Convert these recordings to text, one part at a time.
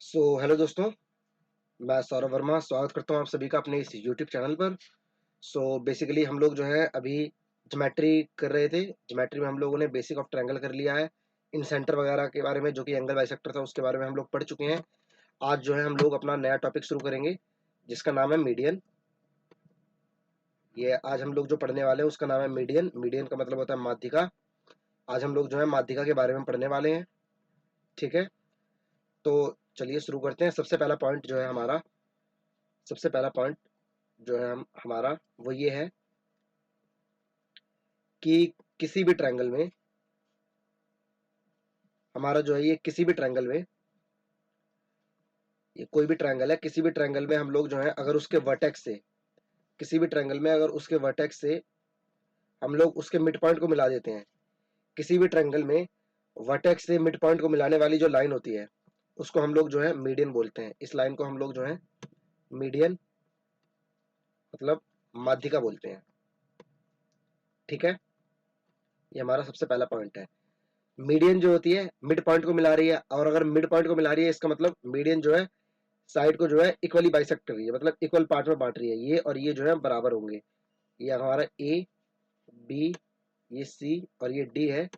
Hello दोस्तों। मैं सौरभ वर्मा स्वागत करता हूँ आप सभी का अपने इस यूट्यूब चैनल पर। बेसिकली हम लोग जो है अभी ज्योमेट्री कर रहे थे। ज्योमेट्री में हम लोगों ने बेसिक ऑफ ट्रायंगल कर लिया है। इन सेंटर वगैरह के बारे में, जो कि एंगल बाइसेक्टर था, उसके बारे में हम लोग पढ़ चुके हैं। आज जो है हम लोग अपना नया टॉपिक शुरू करेंगे जिसका नाम है मीडियन। ये आज हम लोग जो पढ़ने वाले हैं उसका नाम है मीडियन। मीडियन का मतलब होता है माध्यिका। आज हम लोग जो है माध्यिका के बारे में पढ़ने वाले हैं। ठीक है, तो चलिए शुरू करते हैं। सबसे पहला पॉइंट जो है हम हमारा वो ये है कि किसी भी ट्रायंगल में हमारा जो है ये किसी भी ट्रायंगल में, ये कोई भी ट्रायंगल है, किसी भी ट्रायंगल में हम लोग जो है अगर उसके वर्टेक्स से, किसी भी ट्रायंगल में अगर उसके वर्टेक्स से हम लोग उसके मिड पॉइंट को मिला देते हैं। किसी भी ट्रायंगल में वर्टेक्स से मिड पॉइंट को मिलाने वाली जो लाइन होती है उसको हम लोग जो है मीडियन बोलते हैं। इस लाइन को हम लोग जो है मीडियन मतलब माध्यिका बोलते हैं। ठीक है, ये हमारा सबसे पहला पॉइंट है। मीडियन जो होती है मिड पॉइंट को मिला रही है, और अगर मिड पॉइंट को मिला रही है इसका मतलब मीडियन जो है साइड को जो है इक्वली बाइसेक्ट कर रही है, मतलब इक्वल पार्ट में बांट रही है। ये और ये जो है बराबर होंगे। ये हमारा ए बी, ये सी और ये डी है।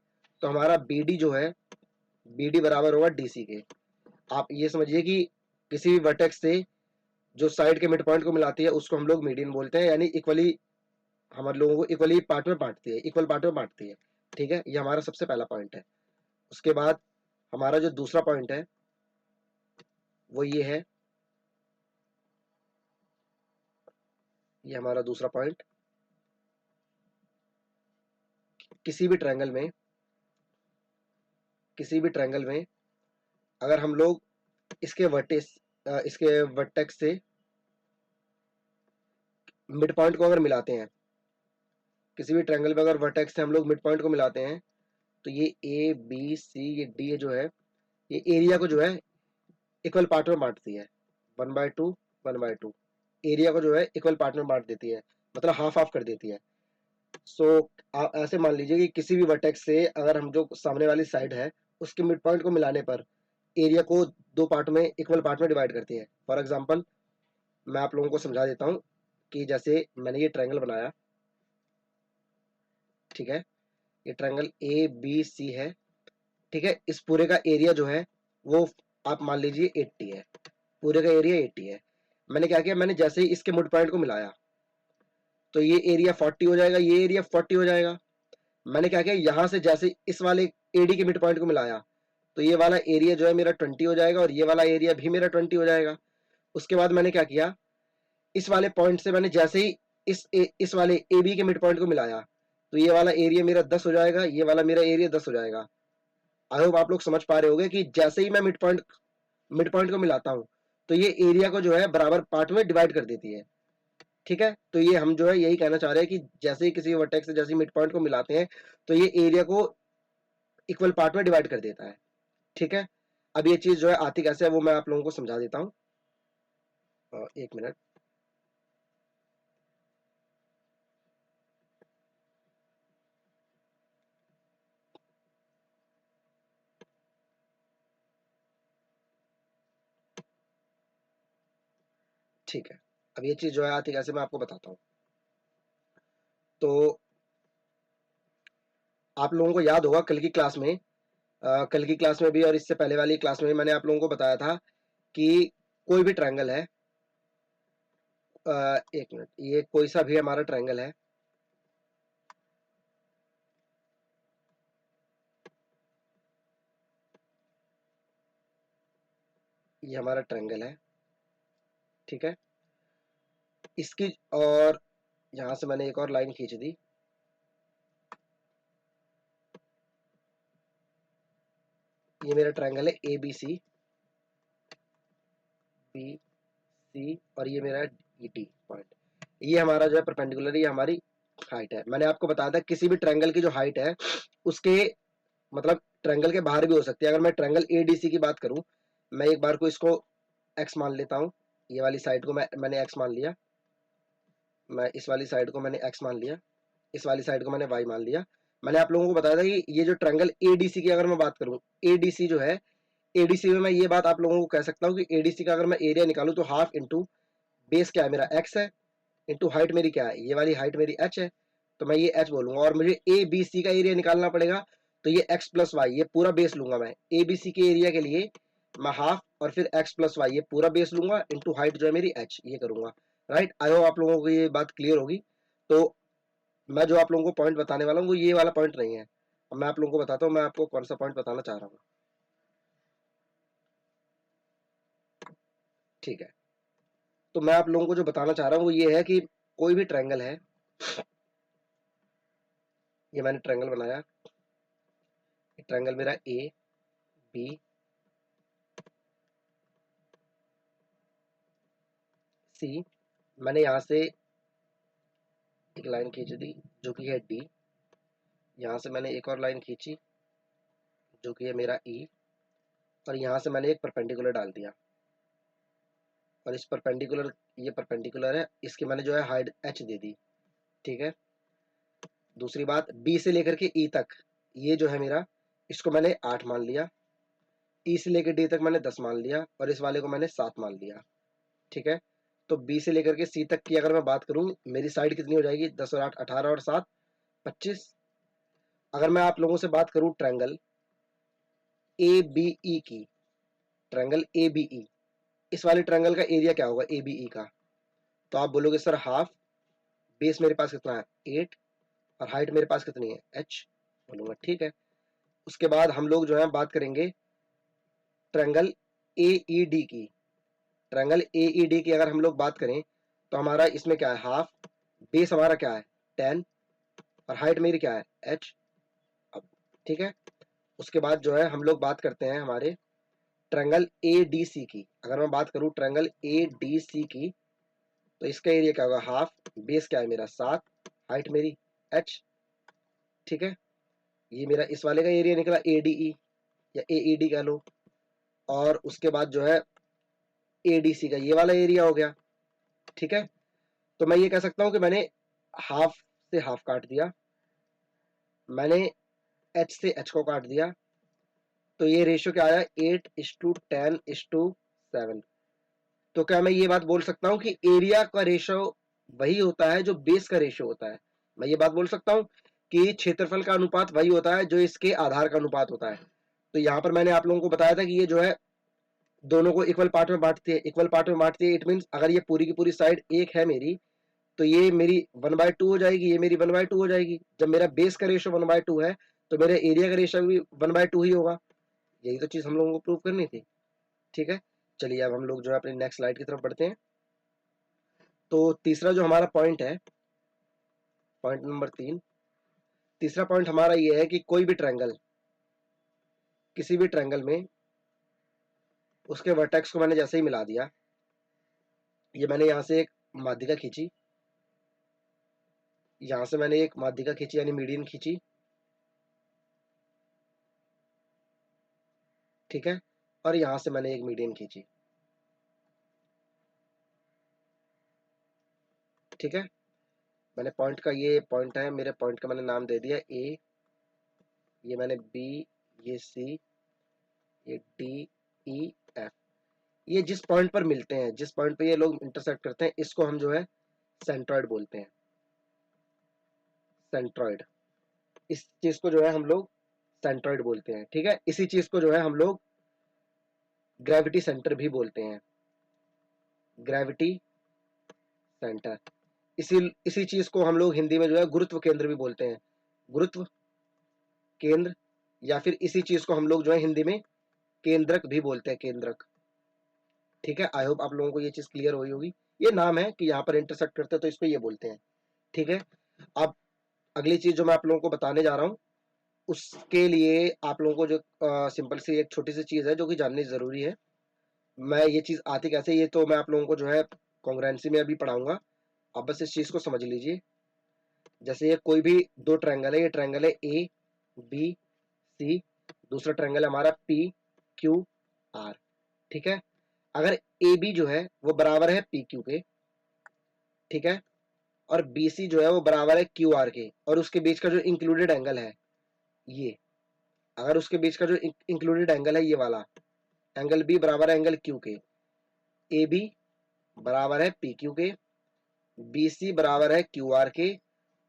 तो हमारा बी डी जो है, बी डी बराबर होगा डी सी के। आप ये समझिए कि किसी भी वर्टेक्स से जो साइड के मिड पॉइंट को मिलाती है उसको हम लोग मीडियन बोलते हैं, यानी इक्वली हमारे लोगों को इक्वली पार्ट में बांटती है, इक्वल पार्ट में बांटती है। ठीक है, ये हमारा सबसे पहला पॉइंट है। उसके बाद हमारा जो दूसरा पॉइंट है वो ये है, ये हमारा दूसरा पॉइंट, किसी भी ट्रायंगल में, किसी भी ट्रायंगल में अगर हम लोग इसके इसके वर्टेक्स से मिड पॉइंट को अगर मिलाते हैं, किसी भी ट्रायंगल में अगर वर्टेक्स से हम लोग मिड पॉइंट को मिलाते हैं, तो ये ए बी सी ये डी जो है, ये एरिया को जो है इक्वल पार्ट में बांटती है। 1/2 1/2 एरिया को जो है इक्वल पार्ट में बांट देती है, मतलब हाफ हाफ कर देती है। आप ऐसे मान लीजिए कि किसी भी वर्टेक्स से अगर हम जो सामने वाली साइड है उसके मिड पॉइंट को मिलाने पर एरिया को दो पार्ट में, इक्वल पार्ट में डिवाइड करती है। फॉर एग्जाम्पल मैं आप लोगों को समझा देता हूँ कि जैसे मैंने ये ट्रायंगल बनाया। ठीक है, ये ट्रायंगल ए बी सी है। ठीक है, इस पूरे का एरिया जो है वो आप मान लीजिए 80 है। पूरे का एरिया 80 है। मैंने क्या किया, मैंने जैसे ही इसके मिड पॉइंट को मिलाया तो ये एरिया 40 हो जाएगा, ये एरिया 40 हो जाएगा। मैंने क्या किया, यहां से जैसे इस वाले एडी के मिड पॉइंट को मिलाया तो ये वाला एरिया जो है मेरा 20 हो जाएगा, और ये वाला एरिया भी मेरा 20 हो जाएगा। उसके बाद मैंने क्या किया, इस वाले पॉइंट से मैंने जैसे ही इस वाले ए बी के मिड पॉइंट को मिलाया तो ये वाला एरिया मेरा 10 हो जाएगा, ये वाला मेरा एरिया 10 हो जाएगा। आई होप आप लोग समझ पा रहे होंगे कि जैसे ही मैं मिड पॉइंट को मिलाता हूं तो ये एरिया को जो है बराबर पार्ट में डिवाइड कर देती है। ठीक है, तो ये हम जो है यही कहना चाह रहे हैं कि जैसे ही किसी वर्टेक्स से जैसे मिड पॉइंट को मिलाते हैं तो ये एरिया को इक्वल पार्ट में डिवाइड कर देता है। ठीक है, अब ये चीज जो है आती कैसे है वो मैं आप लोगों को समझा देता हूँ। एक मिनट। ठीक है, अब ये चीज जो है आती कैसे मैं आपको बताता हूँ। तो आप लोगों को याद होगा कल की क्लास में, कल की क्लास में भी और इससे पहले वाली क्लास में मैंने आप लोगों को बताया था कि कोई भी ट्रायंगल है, एक मिनट, ये कोई सा भी हमारा ट्रायंगल है, ये हमारा ट्रायंगल है। ठीक है, इसकी, और यहां से मैंने एक और लाइन खींच दी। ये मेरा ट्रायंगल है A B C, B C, और ये मेरा ई टी पॉइंट। ये हमारा जो है परपेंडिकुलर, ये हमारी हाइट है। मैंने आपको बताया था किसी भी ट्रायंगल की जो हाइट है उसके मतलब ट्रायंगल के बाहर भी हो सकती है। अगर मैं ट्रायंगल ए डी सी की बात करूं, मैं एक बार को इसको एक्स मान लेता हूं। ये वाली साइड को मैंने एक्स मान लिया, मैं इस वाली साइड को मैंने एक्स मान लिया, इस वाली साइड को मैंने वाई मान लिया। मैंने आप लोगों को बताया था कि ये जो ट्रायंगल एडीसी की अगर मैं बात करूं, एडीसी जो है एडीसी में मैं ये बात आप लोगों को कह सकता हूँ कि एडीसी का अगर मैं एरिया निकालूं तो हाफ इंटू बेस क्या है मेरा एक्स है, इंटू हाइट मेरी क्या है, ये वाली हाइट मेरी एच है, तो मैं ये एच बोलूंगा। और मुझे ए बी सी का एरिया निकालना पड़ेगा, तो ये एक्स प्लस वाई, ये पूरा बेस लूंगा मैं। ए बी सी के एरिया के लिए मैं हाफ और फिर एक्स प्लस वाई ये पूरा बेस लूंगा, इंटू हाइट जो है मेरी एच, ये करूंगा। राइट, आई होप आप लोगों को ये बात क्लियर होगी। तो मैं जो आप लोगों को पॉइंट बताने वाला हूँ वो ये वाला पॉइंट नहीं है। अब मैं आप लोगों को बताता हूँ मैं आपको कौन सा पॉइंट बताना चाह रहा हूँ। ठीक है, तो मैं आप लोगों को जो बताना चाह रहा हूँ वो ये है कि कोई भी ट्रायंगल है, ये मैंने ट्रायंगल बनाया, ट्रायंगल मेरा ए बी सी, मैंने यहाँ से एक लाइन खींच दी जो कि है डी, यहाँ से मैंने एक और लाइन खींची जो कि है मेरा ई, और यहाँ से मैंने एक परपेंडिकुलर डाल दिया, और इस परपेंडिकुलर, ये परपेंडिकुलर है, इसकी मैंने जो है हाइट एच दे दी। ठीक है, दूसरी बात, बी से लेकर के ई तक ये जो है मेरा, इसको मैंने 8 मान लिया, ई से लेकर डी तक मैंने 10 मान लिया, और इस वाले को मैंने 7 मान लिया। ठीक है, तो बी से लेकर के सी तक की अगर मैं बात करूं, मेरी साइड कितनी हो जाएगी, 10 और 8 18 और 7 25। अगर मैं आप लोगों से बात करूं ट्रायंगल ए बी ई की, ट्रायंगल ए बी ई, इस वाले ट्रायंगल का एरिया क्या होगा ए बी ई का, तो आप बोलोगे सर हाफ, बेस मेरे पास कितना है 8, और हाइट मेरे पास कितनी है एच, बोलूंगा ठीक है। उसके बाद हम लोग जो है बात करेंगे ट्रायंगल ए ई डी की, ट्रायंगल ए ई डी की अगर हम लोग बात करें तो हमारा इसमें क्या है हाफ, बेस हमारा क्या है 10, और हाइट मेरी क्या है एच। अब ठीक है, उसके बाद जो है हम लोग बात करते हैं हमारे ट्रायंगल ए डी सी की। अगर मैं बात करूं ट्रायंगल ए डी सी की, तो इसका एरिया क्या होगा हाफ, बेस क्या है मेरा 7, हाइट मेरी एच। ठीक है, ये मेरा इस वाले का एरिया निकला ए डी ई या ए ई डी कह लो, और उसके बाद जो है ए डी सी का ये वाला एरिया हो गया। ठीक है, तो मैं ये कह सकता हूं कि मैंने हाफ से हाफ काट दिया, मैंने एच से एच को काट दिया, तो ये रेशियो क्या आया 8:10:7। तो क्या मैं ये बात बोल सकता हूँ कि एरिया का रेशियो वही होता है जो बेस का रेशियो होता है। मैं ये बात बोल सकता हूँ कि क्षेत्रफल का अनुपात वही होता है जो इसके आधार का अनुपात होता है। तो यहाँ पर मैंने आप लोगों को बताया था कि ये जो है दोनों को इक्वल पार्ट में बांटती है, इक्वल पार्ट में बांटती है, इट मीन अगर ये पूरी की पूरी साइड एक है मेरी, तो ये मेरी 1/2 हो जाएगी, ये मेरी 1/2 हो जाएगी। जब मेरा बेस का रेशियो 1/2 है तो मेरे एरिया का रेशियो भी 1/2 ही होगा। यही तो चीज हम लोगों को प्रूव करनी थी। ठीक है, चलिए अब हम लोग जो है अपनी नेक्स्ट स्लाइड की तरफ बढ़ते हैं। तो तीसरा जो हमारा पॉइंट है, पॉइंट नंबर 3, तीसरा पॉइंट हमारा ये है कि कोई भी ट्रायंगल, किसी भी ट्रायंगल में उसके वर्टेक्स को मैंने जैसे ही मिला दिया, ये मैंने यहाँ से एक माध्यिका खींची, यहाँ से मैंने एक माध्यिका खींची यानी मीडियन खींची। ठीक है, और यहाँ से मैंने एक मीडियन खींची। ठीक है, मैंने पॉइंट का, ये पॉइंट है, मेरे पॉइंट का मैंने नाम दे दिया ए, ये मैंने बी, ये सी, ये डी ई एफ। ये जिस पॉइंट पर मिलते हैं, जिस पॉइंट पे ये लोग इंटरसेक्ट करते हैं, इसको हम जो है सेंट्रॉइड बोलते हैं, सेंट्रॉइड। इस चीज को जो है हम लोग सेंट्रॉइड बोलते हैं। ठीक है, इसी चीज को जो है हम लोग ग्रेविटी सेंटर भी बोलते हैं, ग्रेविटी सेंटर। इसी इसी चीज को हम लोग हिंदी में जो है गुरुत्व केंद्र भी बोलते हैं, गुरुत्व केंद्र, या फिर इसी चीज को हम लोग जो है हिंदी में केंद्रक भी बोलते हैं, केंद्रक। ठीक है, आई होप आप लोगों को ये चीज क्लियर हुई होगी। ये नाम है कि यहाँ पर इंटरसेक्ट करते हैं तो इसको ये बोलते हैं। ठीक है, अब अगली चीज जो मैं आप लोगों को बताने जा रहा हूँ, उसके लिए आप लोगों को जो सिंपल सी एक छोटी सी चीज है जो कि जाननी जरूरी है। मैं ये चीज आती कैसे, ये तो मैं आप लोगों को जो है कॉन्ग्रुएंसी में अभी पढ़ाऊंगा, आप बस इस चीज को समझ लीजिए। जैसे ये कोई भी दो ट्रायंगल है, ये ट्रायंगल है ए बी सी, दूसरा ट्रायंगल है हमारा पी क्यू आर। ठीक है, अगर ए बी जो है वो बराबर है पी क्यू के, ठीक है, और बी सी जो है वो बराबर है क्यू आर के, और उसके बीच का जो इंक्लूडेड एंगल है ये, अगर उसके बीच का जो इंक्लूडेड एंगल है ये वाला, एंगल बी बराबर है एंगल क्यू के, ए बी बराबर है पी क्यू के, बी सी बराबर है क्यू आर के,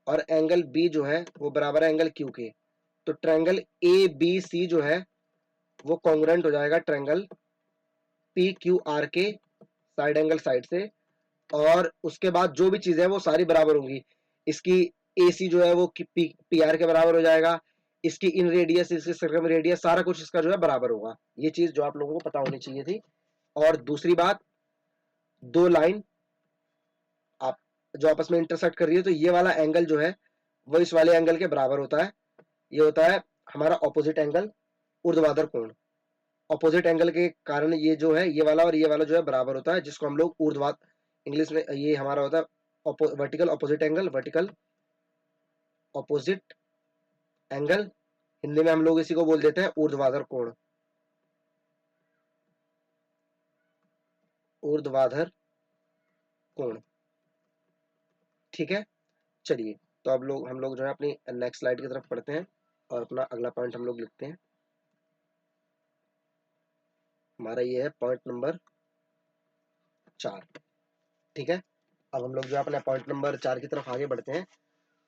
और एंगल बी जो है वो बराबर है एंगल क्यू के। तो ट्रायंगल ए बी सी जो है वो कॉन्ग्रुएंट हो जाएगा ट्रायंगल पी क्यू आर के साइड एंगल साइड से। और उसके बाद जो भी चीजें हैं वो सारी बराबर होंगी। इसकी ए सी जो है वो पी आर के बराबर हो जाएगा, इसकी इन रेडियस इसकी सर्कम रेडियस सारा कुछ इसका जो है बराबर होगा। ये चीज जो आप लोगों को पता होनी चाहिए थी। और दूसरी बात, दो लाइन आप जो आपस में इंटरसेक्ट कर रही है तो ये वाला एंगल जो है वो इस वाले एंगल के बराबर होता है। ये होता है हमारा ऑपोजिट एंगल, ऊर्ध्वाधर कोण। ऑपोजिट एंगल के कारण ये जो है ये वाला और ये वाला जो है बराबर होता है, जिसको हम लोग ऊर्ध्वाधर, इंग्लिश में ये हमारा होता है vertical opposite angle, vertical opposite angle. Hindi में हम लोग इसी को बोल देते हैं ऊर्ध्वाधर कोण, ऊर्ध्वाधर कोण। ठीक है, चलिए। तो अब लोग हम लोग जो है अपनी नेक्स्ट स्लाइड की तरफ पढ़ते हैं और अपना अगला पॉइंट हम लोग लिखते हैं। हमारा ये है पॉइंट नंबर 4। ठीक है, अब हम लोग जो है अपने पॉइंट नंबर 4 की तरफ आगे बढ़ते हैं।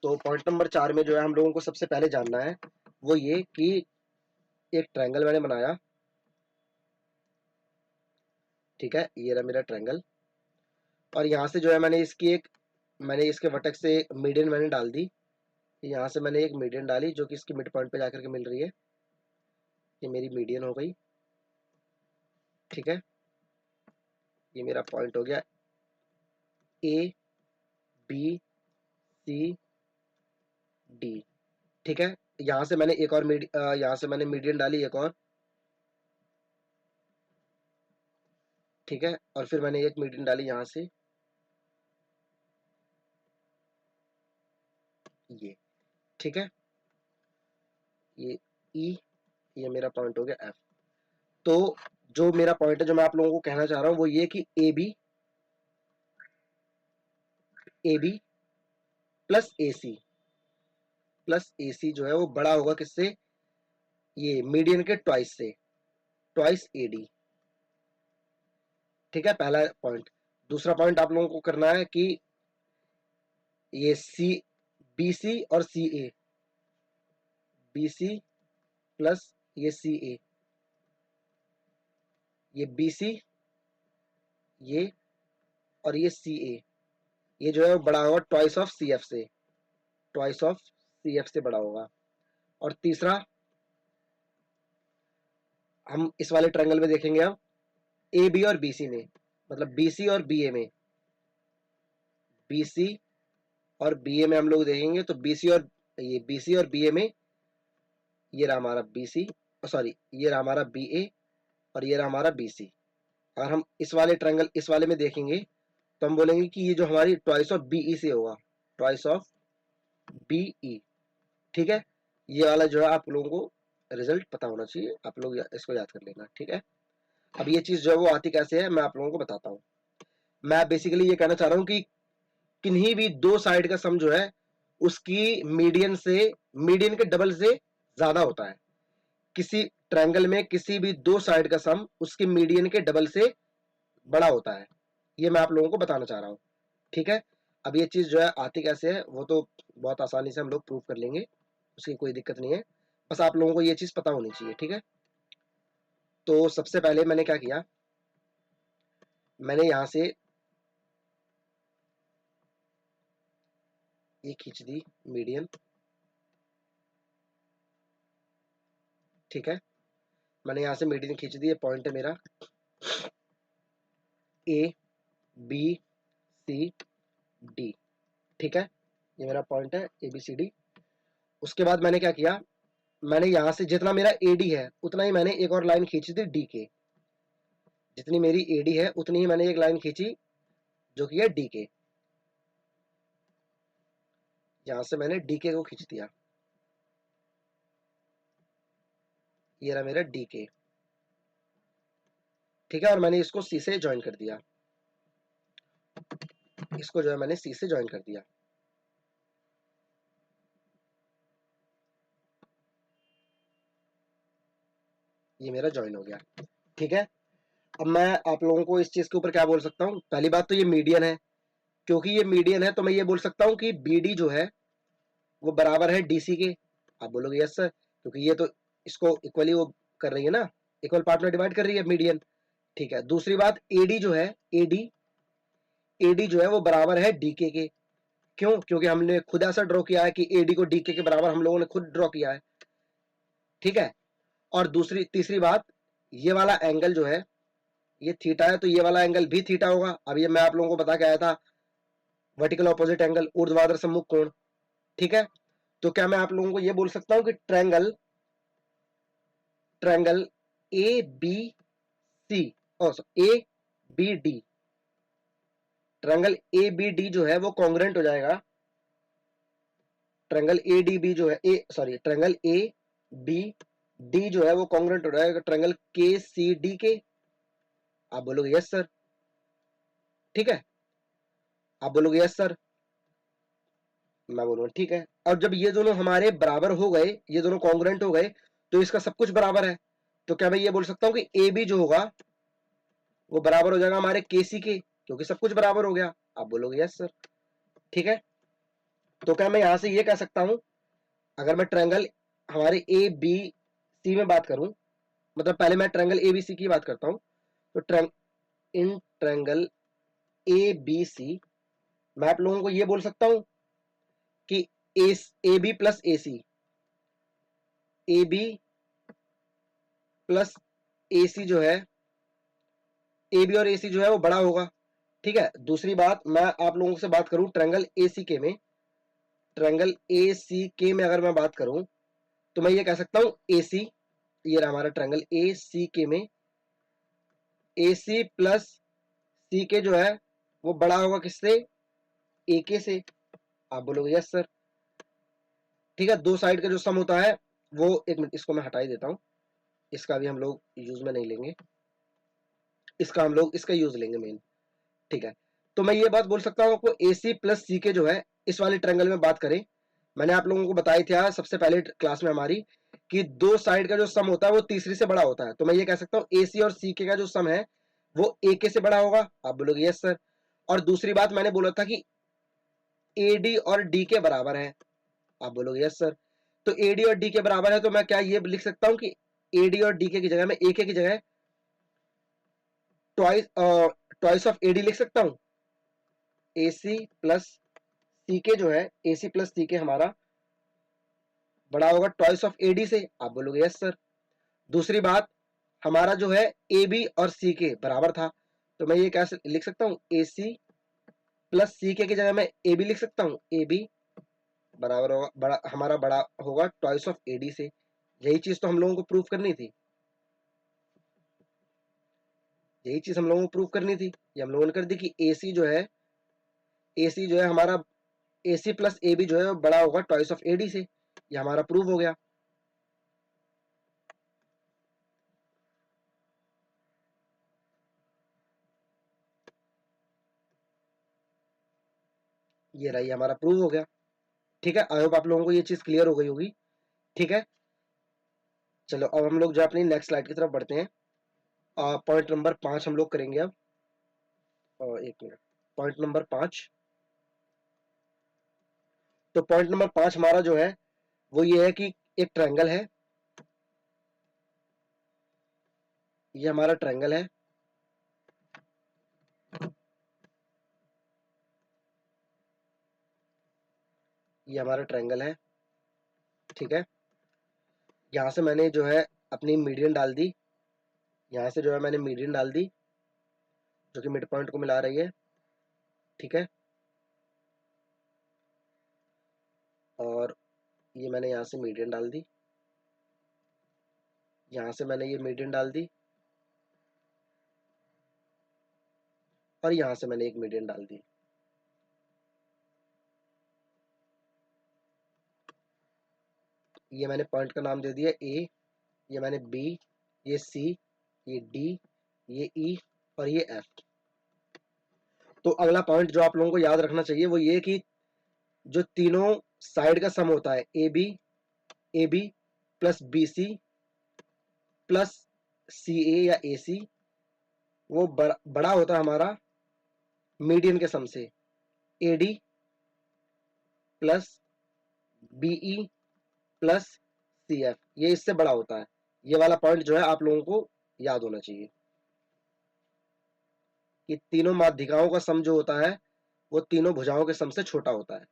तो पॉइंट नंबर 4 में जो है हम लोगों को सबसे पहले जानना है वो ये कि एक ट्रायंगल मैंने बनाया। ठीक है, ये रहा मेरा ट्रायंगल, और यहाँ से जो है मैंने इसके वर्टेक्स से मीडियन मैंने डाल दी। यहाँ से मैंने एक मीडियन डाली जो कि इसकी मिड पॉइंट पे जाकर के मिल रही है। ये मेरी मीडियन हो गई। ठीक है, ये मेरा पॉइंट हो गया ए बी सी डी। ठीक है, यहाँ से मैंने एक और यहाँ से मैंने मीडियन डाली एक और। ठीक है, और फिर मैंने एक मीडियन डाली यहाँ से, ये। ठीक है, ये ई, ये मेरा पॉइंट हो गया एफ। तो जो मेरा पॉइंट है जो मैं आप लोगों को कहना चाह रहा हूं वो ये कि A B plus A C जो है वो बड़ा होगा किससे, ये मीडियन के ट्वाइस से, ट्वाइस ए डी। ठीक है, पहला पॉइंट। दूसरा पॉइंट आप लोगों को करना है कि ये सी बी सी और C A, B C plus ये सी ए, ये बी सी, ये और ये सी ए, ये जो है वो बड़ा होगा ट्वाइस ऑफ सी एफ से, ट्वाइस ऑफ सी एफ से बड़ा होगा। और तीसरा, हम इस वाले ट्रायंगल में देखेंगे हम ए बी और बी सी में, मतलब बी सी और बी ए में, बी सी और बी ए में हम लोग देखेंगे तो बी सी और बी ए में ये रहा हमारा बी सी, सॉरी ये रहा हमारा बी ए और ये रहा हमारा बी सी। अगर हम इस वाले ट्रायंगल इस वाले में देखेंगे तो हम बोलेंगे कि ये जो हमारी ट्वाइस ऑफ बी ई से होगा, ट्वाइस ऑफ बी ई। ठीक है, ये वाला जो है आप लोगों को रिजल्ट पता होना चाहिए, आप लोग इसको याद कर लेना। ठीक है, अब ये चीज जो है वो आती कैसे है मैं आप लोगों को बताता हूँ। मैं बेसिकली ये कहना चाह रहा हूँ कि किन्हीं भी दो साइड का सम जो है उसकी मीडियन के डबल से ज्यादा होता है। किसी ट्रायंगल में किसी भी दो साइड का सम उसके मीडियन के डबल से बड़ा होता है, ये मैं आप लोगों को बताना चाह रहा हूँ। ठीक है, अब ये चीज जो है आती कैसे है वो तो बहुत आसानी से हम लोग प्रूव कर लेंगे, उसकी कोई दिक्कत नहीं है। बस आप लोगों को ये चीज पता होनी चाहिए। ठीक है, तो सबसे पहले मैंने क्या किया, मैंने यहां से ये खींच दी मीडियन। ठीक है, मैंने यहां से मीडियन खींच दी, ये पॉइंट है मेरा ए बी सी डी। ठीक है, ये मेरा पॉइंट है ए बी सी डी। उसके बाद मैंने क्या किया, मैंने यहां से जितना मेरा एडी है उतना ही मैंने एक और लाइन खींची थी डी के, जितनी मेरी एडी है उतनी ही मैंने एक लाइन खींची जो कि है डी के। यहां से मैंने डी के को खींच दिया, ये रहा मेरा डी के। ठीक है, और मैंने इसको सी से ज्वाइन कर दिया, इसको जो है मैंने सी से ज्वाइन कर दिया। ये मेरा ज्वाइन हो गया। ठीक है। अब मैं आप लोगों को इस चीज के ऊपर क्या बोल सकता हूँ, पहली बात तो ये मीडियन है, क्योंकि ये मीडियन है तो मैं ये बोल सकता हूँ कि बी डी जो है वो बराबर है डीसी के। आप बोलोगे यस सर, क्योंकि ये तो इसको इक्वली वो कर रही है ना, इक्वल पार्ट में डिवाइड कर रही है मीडियन। ठीक है, दूसरी बात एडी जो है, एडी एडी जो है वो बराबर है डीके के। क्यों? क्योंकि हमने खुद ऐसा ड्रॉ किया है कि एडी को डीके के बराबर हम लोगों ने खुद ड्रॉ किया है। ठीक है, और दूसरी तीसरी बात, ये वाला एंगल जो है ये थीटा है, तो ये वाला एंगल भी थीटा होगा। अब ये मैं आप लोगों को बता के आया था, वर्टिकल ऑपोजिट एंगल, ऊर्ध्वाधर सम्मुख कोण। ठीक है, तो क्या मैं आप लोगों को ये बोल सकता हूं कि triangle triangle A B C A B D, triangle A B D जो है वो कॉन्ग्रेंट हो जाएगा, ट्रायंगल ए डी बी जो है ट्रायंगल ए बी डी जो है वो कॉन्ग्रेंट हो जाएगा ट्रायंगल के सी डी के। आप बोलोगे यस सर, ठीक है, आप बोलोगे यस सर, मैं बोलूंगा ठीक है। अब जब ये दोनों हमारे बराबर हो गए, ये दोनों कॉन्ग्रेंट हो गए, तो इसका सब कुछ बराबर है, तो क्या मैं ये बोल सकता हूं कि ए बी जो होगा वो बराबर हो जाएगा हमारे के सी के, क्योंकि सब कुछ बराबर हो गया। आप बोलोगे यस सर, ठीक है। तो क्या मैं यहां से ये कह सकता हूं, अगर मैं ट्रायंगल हमारे ए बी सी में बात करूं, मतलब पहले मैं ट्रायंगल ए बी सी की बात करता हूं, तो इन ट्रायंगल ए बी सी मैं आप लोगों को ये बोल सकता हूं कि A B plus A C, A B plus A C जो है, ए बी और ए सी जो है वो बड़ा होगा। ठीक है, दूसरी बात मैं आप लोगों से बात करूं ट्रायंगल ए सी के में, ट्रायंगल ए सी के में अगर मैं बात करूं तो मैं ये कह सकता हूं ए सी, ये रहा हमारा ट्रायंगल ए सी के में, ए सी प्लस सी के जो है वो बड़ा होगा किससे, ए के से। आप बोलोगे यस सर, ठीक है। दो साइड का जो सम होता है वो, एक मिनट इसको मैं हटा ही देता हूं, इसका भी हम लोग यूज में नहीं लेंगे, इसका हम लोग इसका यूज लेंगे मेन। ठीक है, तो मैं ये बात बोल सकता हूं आपको, ए सी प्लस सी के जो है इस वाले ट्रायंगल में बात करें, मैंने आप लोगों को बताई थी सबसे पहले क्लास में हमारी, कि दो साइड का जो सम होता है वो तीसरी से बड़ा होता है, तो मैं ये कह सकता हूं ए सी और सी के का जो सम है वो ए के से बड़ा होगा। आप बोलोगे यस सर। और दूसरी बात मैंने बोला था कि ए डी और डी के बराबर है। आप बोलोगे यस सर। तो ए डी और डी के बराबर है, तो मैं क्या ये लिख सकता हूं कि ए डी और डी के की जगह में ए के की जगह twice twice of A D लिख सकता हूं। ए सी प्लस सी के जो है, ए सी प्लस सी के हमारा बड़ा होगा ट्वाइस ऑफ ए डी से। आप बोलोगे यस सर। दूसरी बात, हमारा जो है ए बी और सी के बराबर था, तो मैं ये कैसे लिख सकता हूं, ए सी प्लस सी के की जगह मैं ए बी लिख सकता हूं, ए बी बराबर होगा हमारा बड़ा होगा ट्वाइस ऑफ ए डी से। यही चीज तो हम लोगों को प्रूव करनी थी, यही चीज हम लोगों को प्रूव करनी थी, ये हम लोगों ने कर दी कि ए सी जो है, ए सी जो है हमारा, ए सी प्लस ए बी जो है बड़ा होगा ट्वाइस ऑफ ए डी से, ये हमारा प्रूव हो गया। ये रही हमारा प्रूव हो गया। ठीक है, आई होप आप लोगों को ये चीज क्लियर हो गई होगी। ठीक है, चलो अब हम लोग जो अपनी नेक्स्ट स्लाइड की तरफ बढ़ते हैं। पॉइंट नंबर 5 हम लोग करेंगे अब। एक मिनट, पॉइंट नंबर 5, तो पॉइंट नंबर 5 हमारा जो है वो ये है कि एक ट्रायंगल है, ये हमारा ट्रायंगल है, ये हमारा ट्रायंगल है। ठीक है, यहां से मैंने जो है अपनी मीडियन डाल दी, यहां से जो है मैंने मीडियन डाल दी जो कि मिड पॉइंट को मिला रही है। ठीक है, और ये मैंने यहां से मीडियन डाल दी, यहां से मैंने ये मीडियन डाल दी, और यहां से मैंने एक मीडियन डाल दी। ये मैंने पॉइंट का नाम दे दिया ए, ये मैंने बी, ये सी, ये डी, ये ई, और ये एफ। तो अगला पॉइंट जो आप लोगों को याद रखना चाहिए वो ये कि जो तीनों साइड का सम होता है A B plus B C plus C A या ए सी वो बड़ा होता है हमारा मीडियन के सम से, A D plus B E plus C F, ये इससे बड़ा होता है। ये वाला पॉइंट जो है आप लोगों को याद होना चाहिए कि तीनों माध्यिकाओं का सम जो होता है वो तीनों भुजाओं के सम से छोटा होता है।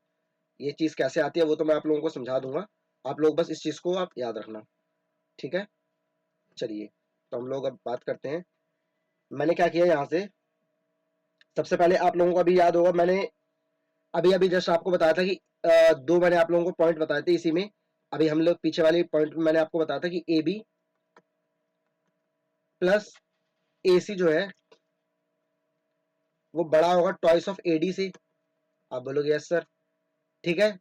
ये चीज कैसे आती है वो तो मैं आप लोगों को समझा दूंगा, आप लोग बस इस चीज को आप याद रखना, ठीक है। चलिए तो हम लोग अब बात करते हैं। मैंने क्या किया यहाँ से, सबसे पहले आप लोगों को अभी याद होगा, मैंने अभी अभी जस्ट आपको बताया था कि दो मैंने आप लोगों को पॉइंट बताए थे इसी में। अभी हम लोग पीछे वाले पॉइंट में मैंने आपको बताया था कि A B plus A C जो है वो बड़ा होगा ट्वाइस ऑफ ए डी से। आप बोलोगे यस सर, ठीक है।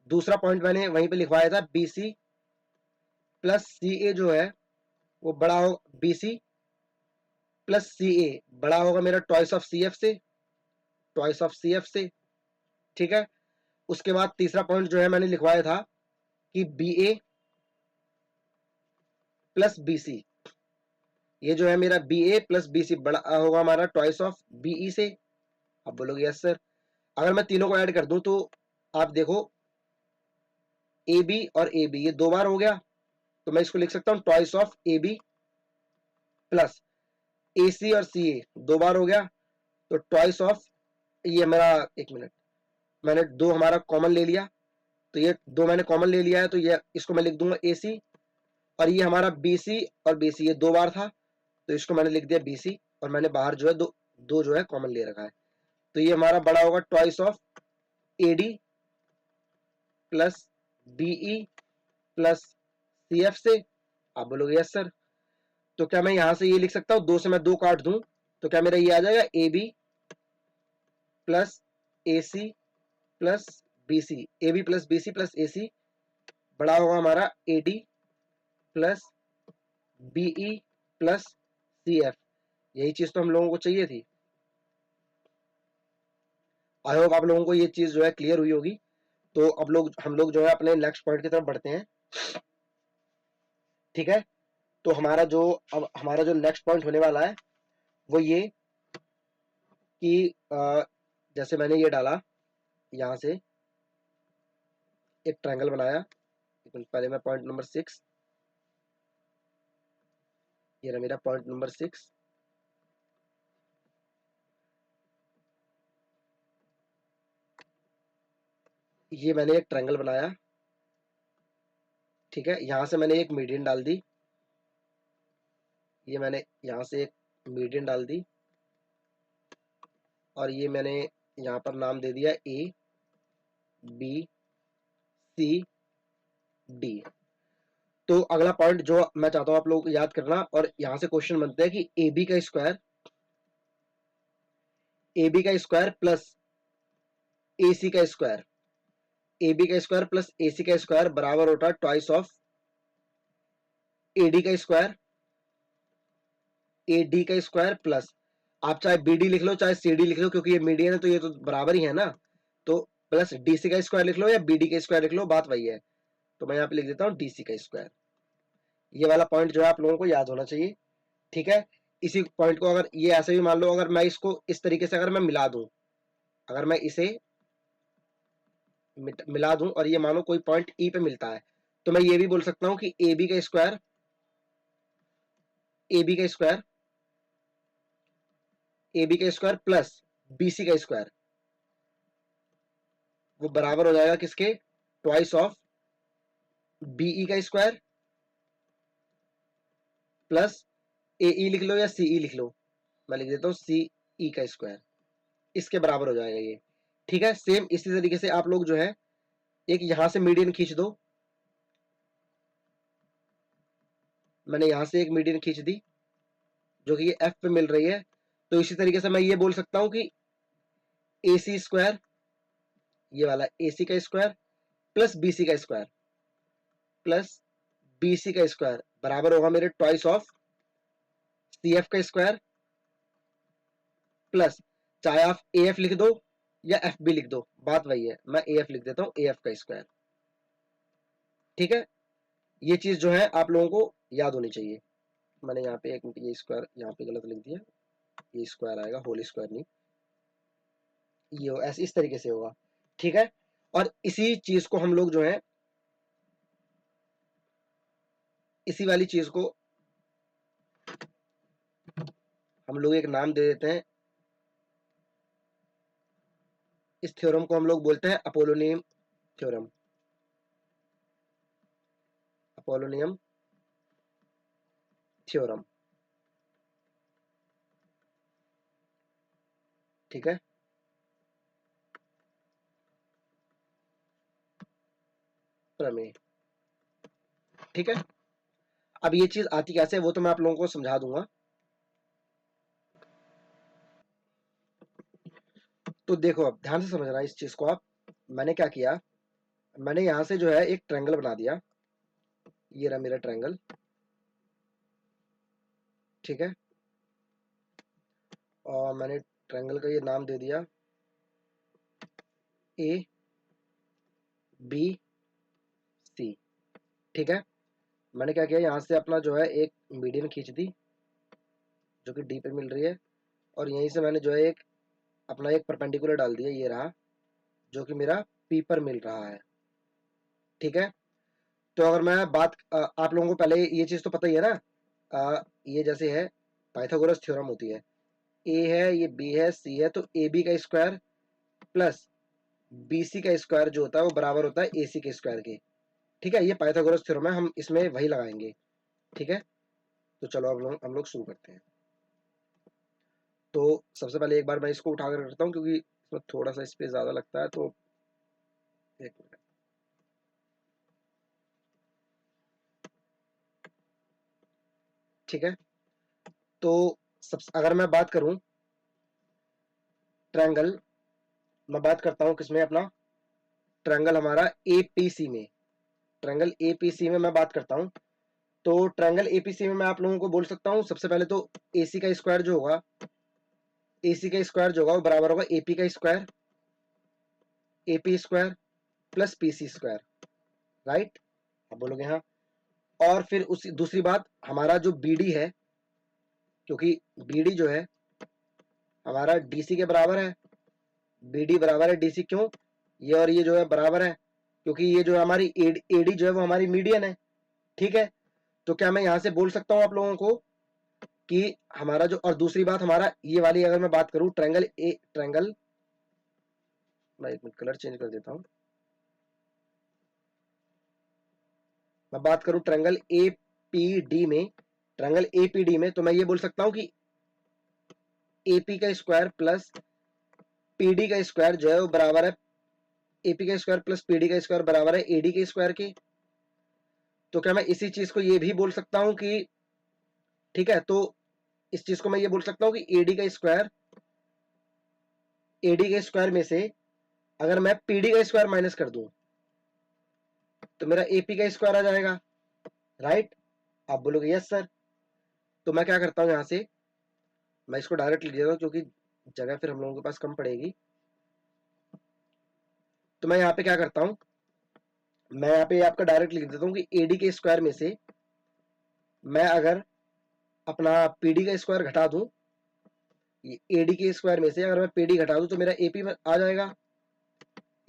दूसरा पॉइंट मैंने वहीं पे लिखवाया था, बी सी प्लस सी ए जो है वो बड़ा हो, बी सी प्लस सी ए बड़ा होगा मेरा ट्वाइस ऑफ सी एफ से, ट्वाइस ऑफ सी एफ से, ठीक है। उसके बाद तीसरा पॉइंट जो है मैंने लिखवाया था कि बी ए प्लस बी सी, ये जो है मेरा बी ए प्लस बी सी बड़ा होगा हमारा ट्वाइस ऑफ बीई से। आप बोलोगे यस सर। अगर मैं तीनों को ऐड कर दूं तो आप देखो, ए बी और ए बी ये दो बार हो गया, तो मैं इसको लिख सकता हूं twice of A B plus A C और सी ए दो बार हो गया, तो ट्वाइस ऑफ, ये मेरा, एक मिनट, मैंने दो हमारा कॉमन ले लिया, तो ये दो मैंने कॉमन ले लिया है, तो ये इसको मैं लिख दूंगा ए सी, और ये हमारा बी सी और बी सी ये दो बार था, तो इसको मैंने लिख दिया बी सी, और मैंने बाहर जो है दो दो जो है कॉमन ले रखा है, तो ये हमारा बड़ा होगा twice of A D plus B E plus C F से। आप बोलोगे यस सर। तो क्या मैं यहां से ये लिख सकता हूं, दो से मैं दो काट दूं तो क्या मेरा ये आ जाएगा A B plus A C plus B C, A B plus B C plus A C बड़ा होगा हमारा A D plus B E plus C F. यही चीज तो हम लोगों को चाहिए थी। आई होप आप लोगों को ये चीज जो है क्लियर हुई होगी। तो अब हम लोग जो है अपने नेक्स्ट पॉइंट की तरफ बढ़ते हैं, ठीक है। तो अब हमारा जो नेक्स्ट पॉइंट होने वाला है वो ये कि जैसे मैंने ये डाला, यहां से एक ट्रायंगल बनाया, पहले मैं पॉइंट नंबर 6, ये रहा मेरा पॉइंट नंबर 6, ये मैंने एक ट्रायंगल बनाया, ठीक है। यहां से मैंने एक मीडियन डाल दी, ये मैंने यहां से एक मीडियन डाल दी, और ये मैंने यहां पर नाम दे दिया ए बी सी डी। तो अगला पॉइंट जो मैं चाहता हूं आप लोग याद करना, और यहां से क्वेश्चन बनता है कि ए बी का स्क्वायर प्लस ए सी का स्क्वायर, ए बी का स्क्वायर प्लस ए सी का स्क्वायर बराबर होता है ट्वाइस ऑफ ए डी का स्क्वायर, ए डी का स्क्वायर प्लस, आप चाहे बी डी लिख लो चाहे सी डी लिख लो, क्योंकि ये मीडियन है तो ये तो बराबर ही है ना, तो प्लस डी सी का स्क्वायर लिख लो या बी डी का स्क्वायर लिख लो, बात वही है। तो मैं यहाँ पे लिख देता हूँ डी सी का स्क्वायर। ये वाला पॉइंट जो है आप लोगों को याद होना चाहिए, ठीक है। इसी पॉइंट को अगर ये ऐसे भी मान लो, अगर मैं इसको इस तरीके से अगर मैं मिला दूं, अगर मैं इसे मिला दूं और ये मानो कोई पॉइंट ई पे मिलता है, तो मैं ये भी बोल सकता हूं कि ए बी का स्क्वायर, ए बी का स्क्वायर, ए बी का स्क्वायर प्लस बी सी का स्क्वायर वो बराबर हो जाएगा किसके, ट्वाइस ऑफ बीई का स्क्वायर प्लस ए ई लिख लो या सी ई लिख लो, मैं लिख देता हूं सी ई का स्क्वायर, इसके बराबर हो जाएगा ये, ठीक है। सेम इसी तरीके से आप लोग जो है एक यहां से मीडियन खींच दो, मैंने यहां से एक मीडियन खींच दी जो कि ये एफ पे मिल रही है, तो इसी तरीके से मैं ये बोल सकता हूं कि ए सी स्क्वायर, ये वाला ए सी का स्क्वायर प्लस बी सी का स्क्वायर प्लस बी सी का स्क्वायर बराबर होगा मेरे ट्वाइस ऑफ सी एफ का स्क्वायर प्लस, चाहे आप ए एफ लिख दो या एफ बी लिख दो, बात वही है, मैं ए एफ लिख देता हूं, ए एफ का स्क्वायर, ठीक है। ये चीज जो है आप लोगों को याद होनी चाहिए। मैंने यहाँ पे एक मिनट, ये स्क्वायर यहाँ पे गलत लिख दिया, ये स्क्वायर आएगा, होल स्क्वायर नहीं, ये ऐसे इस तरीके से होगा, ठीक है। और इसी चीज को हम लोग जो है, इसी वाली चीज को हम लोग एक नाम दे देते हैं, इस थ्योरम को हम लोग बोलते हैं अपोलोनियम थ्योरम, अपोलोनियम थ्योरम, ठीक है। प्रमेय, ठीक है। अब ये चीज आती कैसे है वो तो मैं आप लोगों को समझा दूंगा। तो देखो, अब ध्यान से समझना इस चीज को आप। मैंने क्या किया, मैंने यहां से जो है एक ट्रायंगल बना दिया, ये रहा मेरा ट्रायंगल, ठीक है। और मैंने ट्रायंगल का ये नाम दे दिया ए बी सी, ठीक है। मैंने क्या किया, यहाँ से अपना जो है एक मीडियन खींच दी जो कि डी पे मिल रही है, और यहीं से मैंने जो है एक अपना एक परपेंडिकुलर डाल दिया, ये रहा, जो कि मेरा पी पर मिल रहा है, ठीक है। तो अगर मैं बात आप लोगों को पहले ये चीज तो पता ही है ना, ये जैसे है पाइथागोरस थ्योरम होती है, ए है, ये बी है, सी है, तो ए बी का स्क्वायर प्लस बी सी का स्क्वायर जो होता है वो बराबर होता है ए सी के स्क्वायर के, ठीक है। ये पाइथागोरस थ्योरम है, हम इसमें वही लगाएंगे, ठीक है। तो चलो अब हम लोग शुरू करते हैं। तो सबसे पहले एक बार मैं इसको उठा कर करता हूँ, क्योंकि इसमें थोड़ा सा स्पेस ज्यादा लगता है, तो एक मिनट, ठीक है। तो सब अगर मैं बात करूं ट्रायंगल, मैं बात करता हूं किसमें, अपना ट्रायंगल हमारा एपीसी में, ट्रायंगल एपीसी में मैं बात करता हूं। तो ट्रायंगल एपीसी में मैं आप लोगों को बोल सकता हूं, सबसे पहले तो एसी का स्क्वायर जो होगा, एसी का स्क्वायर जो होगा वो बराबर होगा एपी का square, AP square plus PC square, right. अब बोलोगे हाँ। और फिर उसी दूसरी बात, हमारा जो बीडी है, क्योंकि बीडी जो है हमारा डीसी के बराबर है, बीडी बराबर है डीसी, क्यों, ये और ये जो है बराबर है, क्योंकि ये जो है हमारी एडी जो है वो हमारी मीडियन है, ठीक है। तो क्या मैं यहां से बोल सकता हूं आप लोगों को कि हमारा जो, और दूसरी बात हमारा ये वाली अगर मैं बात करूं ट्रायंगल, मैं एक मिनट कलर चेंज कर देता हूं, मैं बात करूं ट्रायंगल एपीडी में, ट्रायंगल एपीडी में, तो मैं ये बोल सकता हूं कि एपी का स्क्वायर प्लस पीडी का स्क्वायर जो है वो बराबर है, एपी का स्क्वायर प्लस पीडी का स्क्वायर बराबर है एडी के स्क्वायर के। तो क्या मैं इसी चीज को ये भी बोल सकता हूं कि, ठीक है, तो इस चीज को मैं ये बोल सकता हूं कि एडी के स्क्वायर में से अगर मैं पीडी का स्क्वायर माइनस कर दूं तो मेरा एपी का स्क्वायर आ जाएगा, राइट। आप बोलोगे यस सर। तो मैं क्या करता हूं, यहां से मैं इसको डायरेक्ट लिख देता हूं, क्योंकि जगह फिर हम लोगों के पास कम पड़ेगी। तो मैं यहाँ पे क्या करता हूं, मैं यहाँ पे आपका डायरेक्ट लिख देता हूं कि एडी के स्क्वायर में से मैं अगर अपना पीडी का स्क्वायर घटा दूं, एडी के स्क्वायर में से अगर मैं पीडी घटा दूं तो मेरा एपी आ जाएगा,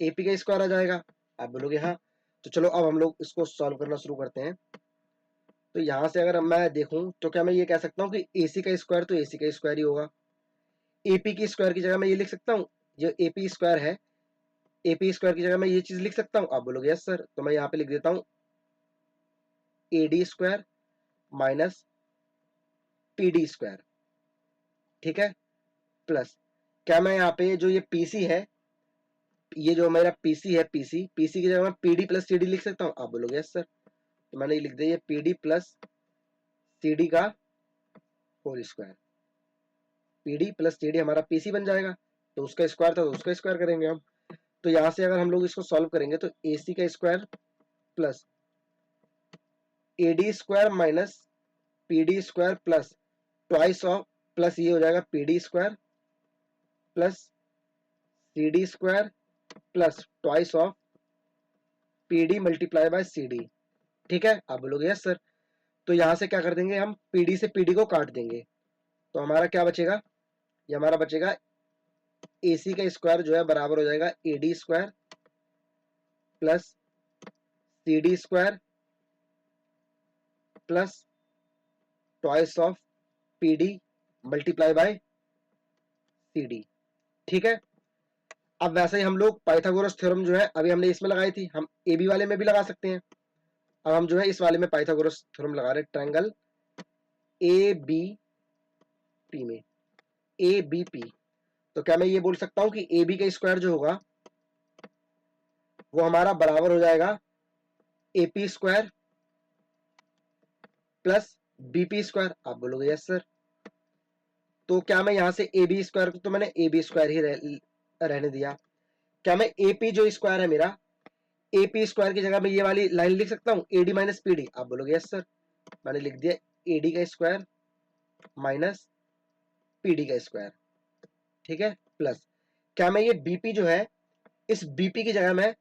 एपी का स्क्वायर आ जाएगा। आप बोलोगे हाँ। तो चलो अब हम लोग इसको सॉल्व करना शुरू करते हैं। तो यहां से अगर मैं देखूं तो क्या मैं ये कह सकता हूं कि एसी का स्क्वायर तो एसी का स्क्वायर ही होगा, एपी की स्क्वायर की जगह मैं ये लिख सकता हूं, जो एपी स्क्वायर है, एपी स्क्वायर की जगह मैं ये चीज लिख सकता हूं। आप बोलोगे यस सर। तो मैं यहाँ पे लिख देता हूं A D square minus P D square, ठीक है, प्लस क्या मैं यहाँ पे जो ये पीसी है, ये जो मेरा पीसी है, पीसी पीसी की जगह मैं पीडी प्लस सीडी लिख सकता हूँ। आप बोलोगे यस सर। तो मैंने ये लिख दिया, ये पीडी प्लस सीडी का whole square, P D plus C D हमारा पीसी बन जाएगा, तो उसका स्क्वायर था तो उसका स्क्वायर करेंगे हम। तो यहां से अगर हम लोग इसको सॉल्व करेंगे तो एसी का square plus A D square minus P D square plus twice of, plus ये हो जाएगा P D square plus C D square plus twice of P D multiply by C D, ठीक है। आप बोलोगे यस सर। तो यहां से क्या कर देंगे हम, पीडी से पीडी को काट देंगे, तो हमारा क्या बचेगा, ये हमारा बचेगा AC का स्क्वायर जो है बराबर हो जाएगा AD square plus CD square plus twice of PD multiply by CD। ठीक है, अब वैसे ही हम लोग पाइथागोरस थ्योरम जो है अभी हमने इसमें लगाई थी, हम AB वाले में भी लगा सकते हैं। अब हम जो है इस वाले में पाइथागोरस थ्योरम लगा रहे हैं, ट्रायंगल ABP में, ABP। तो क्या मैं ये बोल सकता हूं कि AB का स्क्वायर जो होगा वो हमारा बराबर हो जाएगा AP square plus BP square. आप बोलोगे यस सर, तो क्या मैं यहां से AB स्क्वायर को, तो मैंने AB स्क्वायर ही रहने दिया। क्या मैं AP जो स्क्वायर है मेरा, AP स्क्वायर की जगह मैं ये वाली लाइन लिख सकता हूं, AD माइनस PD। आप बोलोगे यस सर, मैंने लिख दिया AD का स्क्वायर माइनस PD का स्क्वायर। ठीक है, प्लस क्या मैं ये BP जो है, इस BP की जगह मैं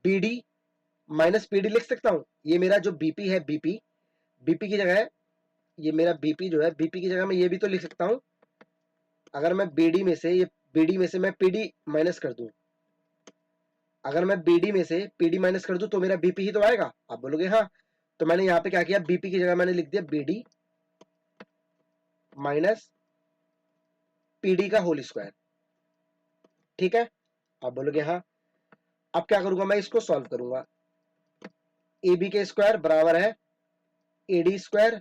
BD माइनस PD लिख सकता हूं। ये मेरा जो BP है, BP की जगह, ये मेरा BP जो है, BP की जगह मैं ये भी तो लिख सकता हूं। अगर मैं BD में से, ये BD में से मैं PD माइनस कर दूं, अगर मैं BD में से PD माइनस कर दूं तो मेरा BP ही तो आएगा। आप बोलोगे हाँ, तो मैंने यहां पे क्या किया, BP की जगह मैंने लिख दिया BD माइनस PD का होल स्क्वायर। ठीक है, आप बोलोगे हाँ। अब क्या करूंगा, मैं इसको सॉल्व करूंगा। AB के स्क्वायर बराबर है AD square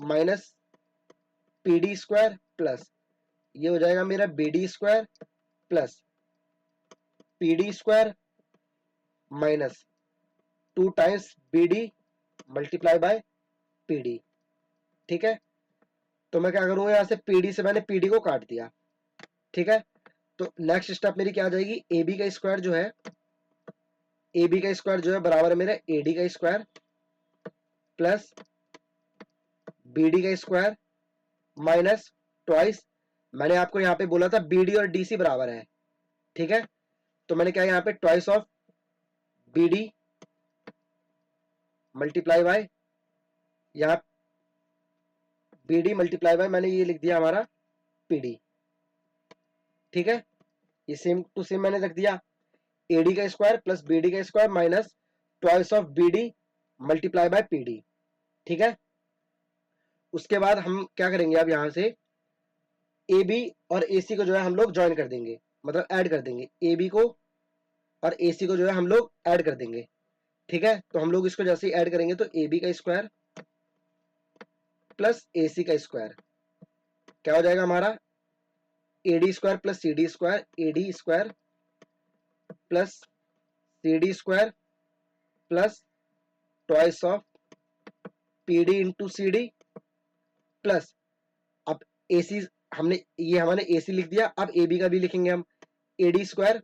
minus PD square plus, ये हो जाएगा मेरा BD square plus PD square minus 2 times BD multiply by PD। ठीक है, तो मैं क्या करूंगा, यहां से PD से मैंने PD को काट दिया। ठीक है, तो नेक्स्ट स्टेप मेरी क्या आ जाएगी, AB का स्क्वायर जो है, AB का स्क्वायर जो है बराबर है मेरा AD का स्क्वायर प्लस BD का स्क्वायर माइनस ट्वाइस, मैंने आपको यहां पे बोला था BD और DC बराबर है। ठीक है, तो मैंने क्या यहां पे twice of BD multiply by, यहां BD मल्टीप्लाई बाय मैंने ये लिख दिया हमारा PD। ठीक है, ये सेम टू सेम मैंने रख दिया, AD का स्क्वायर प्लस BD का square minus twice of BD multiply by PD। ठीक है, उसके बाद हम क्या करेंगे, अब यहां से AB और AC को जो है हम लोग ज्वाइन कर देंगे, मतलब ऐड कर देंगे, AB को और AC को जो है हम लोग ऐड कर देंगे। ठीक है, तो हम लोग इसको जैसे ही ऐड करेंगे तो AB का स्क्वायर प्लस AC का स्क्वायर क्या हो जाएगा हमारा, AD square plus CD square, AD square plus CD square plus twice of PD into CD plus, अब AC हमने, ये हमने AC लिख दिया, अब AB का भी लिखेंगे हम, AD square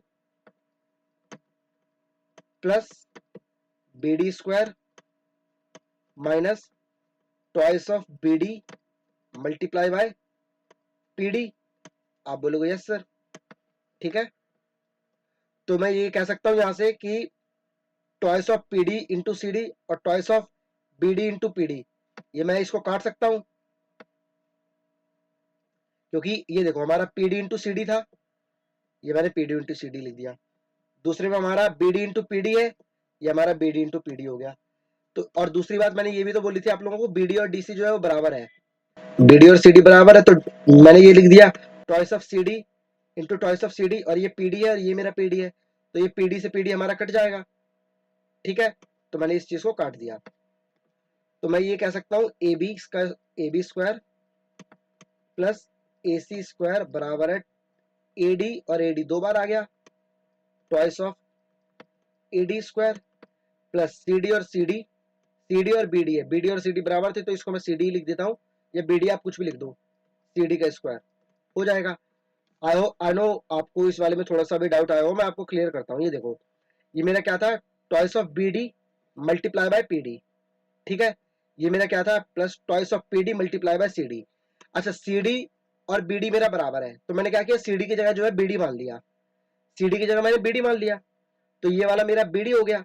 plus BD square minus twice of BD multiply by PD। आप बोलोगे यस सर। ठीक है, तो मैं ये कह सकता हूं यहां से कि twice of PD into CD और twice of BD into PD, ये मैं इसको काट सकता हूं, क्योंकि ये देखो हमारा PD इंटू CD था, ये मैंने PD इंटू CD लिख दिया। दूसरे में हमारा BD इंटू PD है, ये हमारा BD इंटू PD हो गया। तो और दूसरी बात मैंने ये भी तो बोली थी आप लोगों को, BD और DC जो है वो बराबर है, BD और CD बराबर है, तो मैंने ये लिख दिया twice of CD into twice of CD, और ये PD है और ये मेरा PD है, तो ये PD से PD हमारा कट जाएगा। ठीक है, तो मैंने इस चीज को काट दिया, तो मैं ये कह सकता हूं AB square plus AC square बराबर है AD, और AD 2 बार आ गया, twice of AD square plus CD और CD और BD है, BD और CD बराबर थे तो इसको मैं CD लिख देता हूं, या BD आप कुछ भी लिख दो, CD का स्क्वायर हो जाएगा। आई नो आपको इस वाले में थोड़ा सा भी डाउट आया हो, मैं आपको क्लियर करता हूं। ये देखो, ये मेरा क्या था, twice of BD multiply by PD। ठीक है, ये मेरा क्या था, plus twice of PD multiply by CD। अच्छा, CD और BD मेरा बराबर है, तो मैंने क्या किया, CD की जगह जो है BD मान लिया, CD की जगह मैंने BD मान लिया, तो ये वाला मेरा BD हो गया।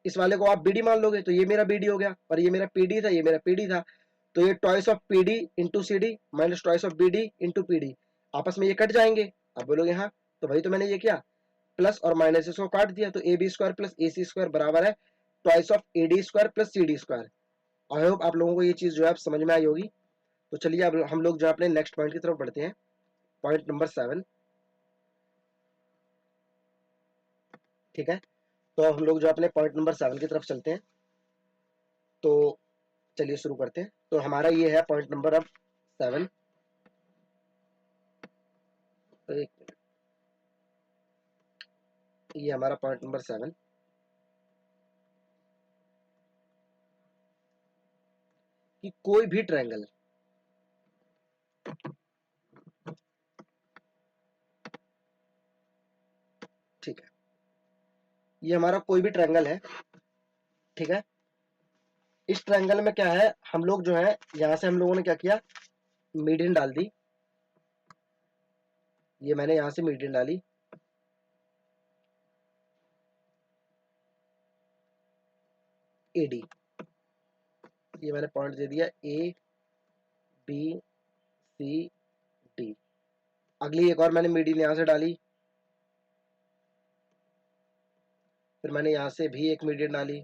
इस वाले को आप बीडी मान लोगे तो ये मेरा बीडी हो गया, और ये मेरा पीडी था, ये मेरा पीडी था, तो ये twice of P D into C D minus twice of B D into P D, आपस में ये कट जाएंगे। आप बोलोगे हाँ, तो भाई तो मैंने ये किया, प्लस और माइनस इसको काट दिया, तो A B square plus A C square बराबर है twice of A D square plus C D square. I hope आप लोगों को ये चीज जो है समझ में आई होगी। तो चलिए अब हम लोग जो अपने नेक्स्ट पॉइंट की तरफ बढ़ते हैं, पॉइंट नंबर 7। ठीक है, तो हम लोग जो अपने पॉइंट नंबर 7 की तरफ चलते हैं। तो चलिए शुरू करते हैं। तो हमारा ये है पॉइंट नंबर अब 7। तो ये हमारा पॉइंट नंबर 7 कि कोई भी ट्रायंगल ठीक है, ये हमारा कोई भी ट्रायंगल है। ठीक है, इस ट्रायंगल में क्या है, हम लोग जो है यहां से हम लोगों ने क्या किया, मीडियन डाल दी। ये मैंने यहां से मीडियन डाली, एडी, ये मैंने पॉइंट दे दिया ए बी सी डी। अगली एक और मैंने मीडियन यहां से डाली, फिर मैंने यहां से भी एक मीडियन डाली।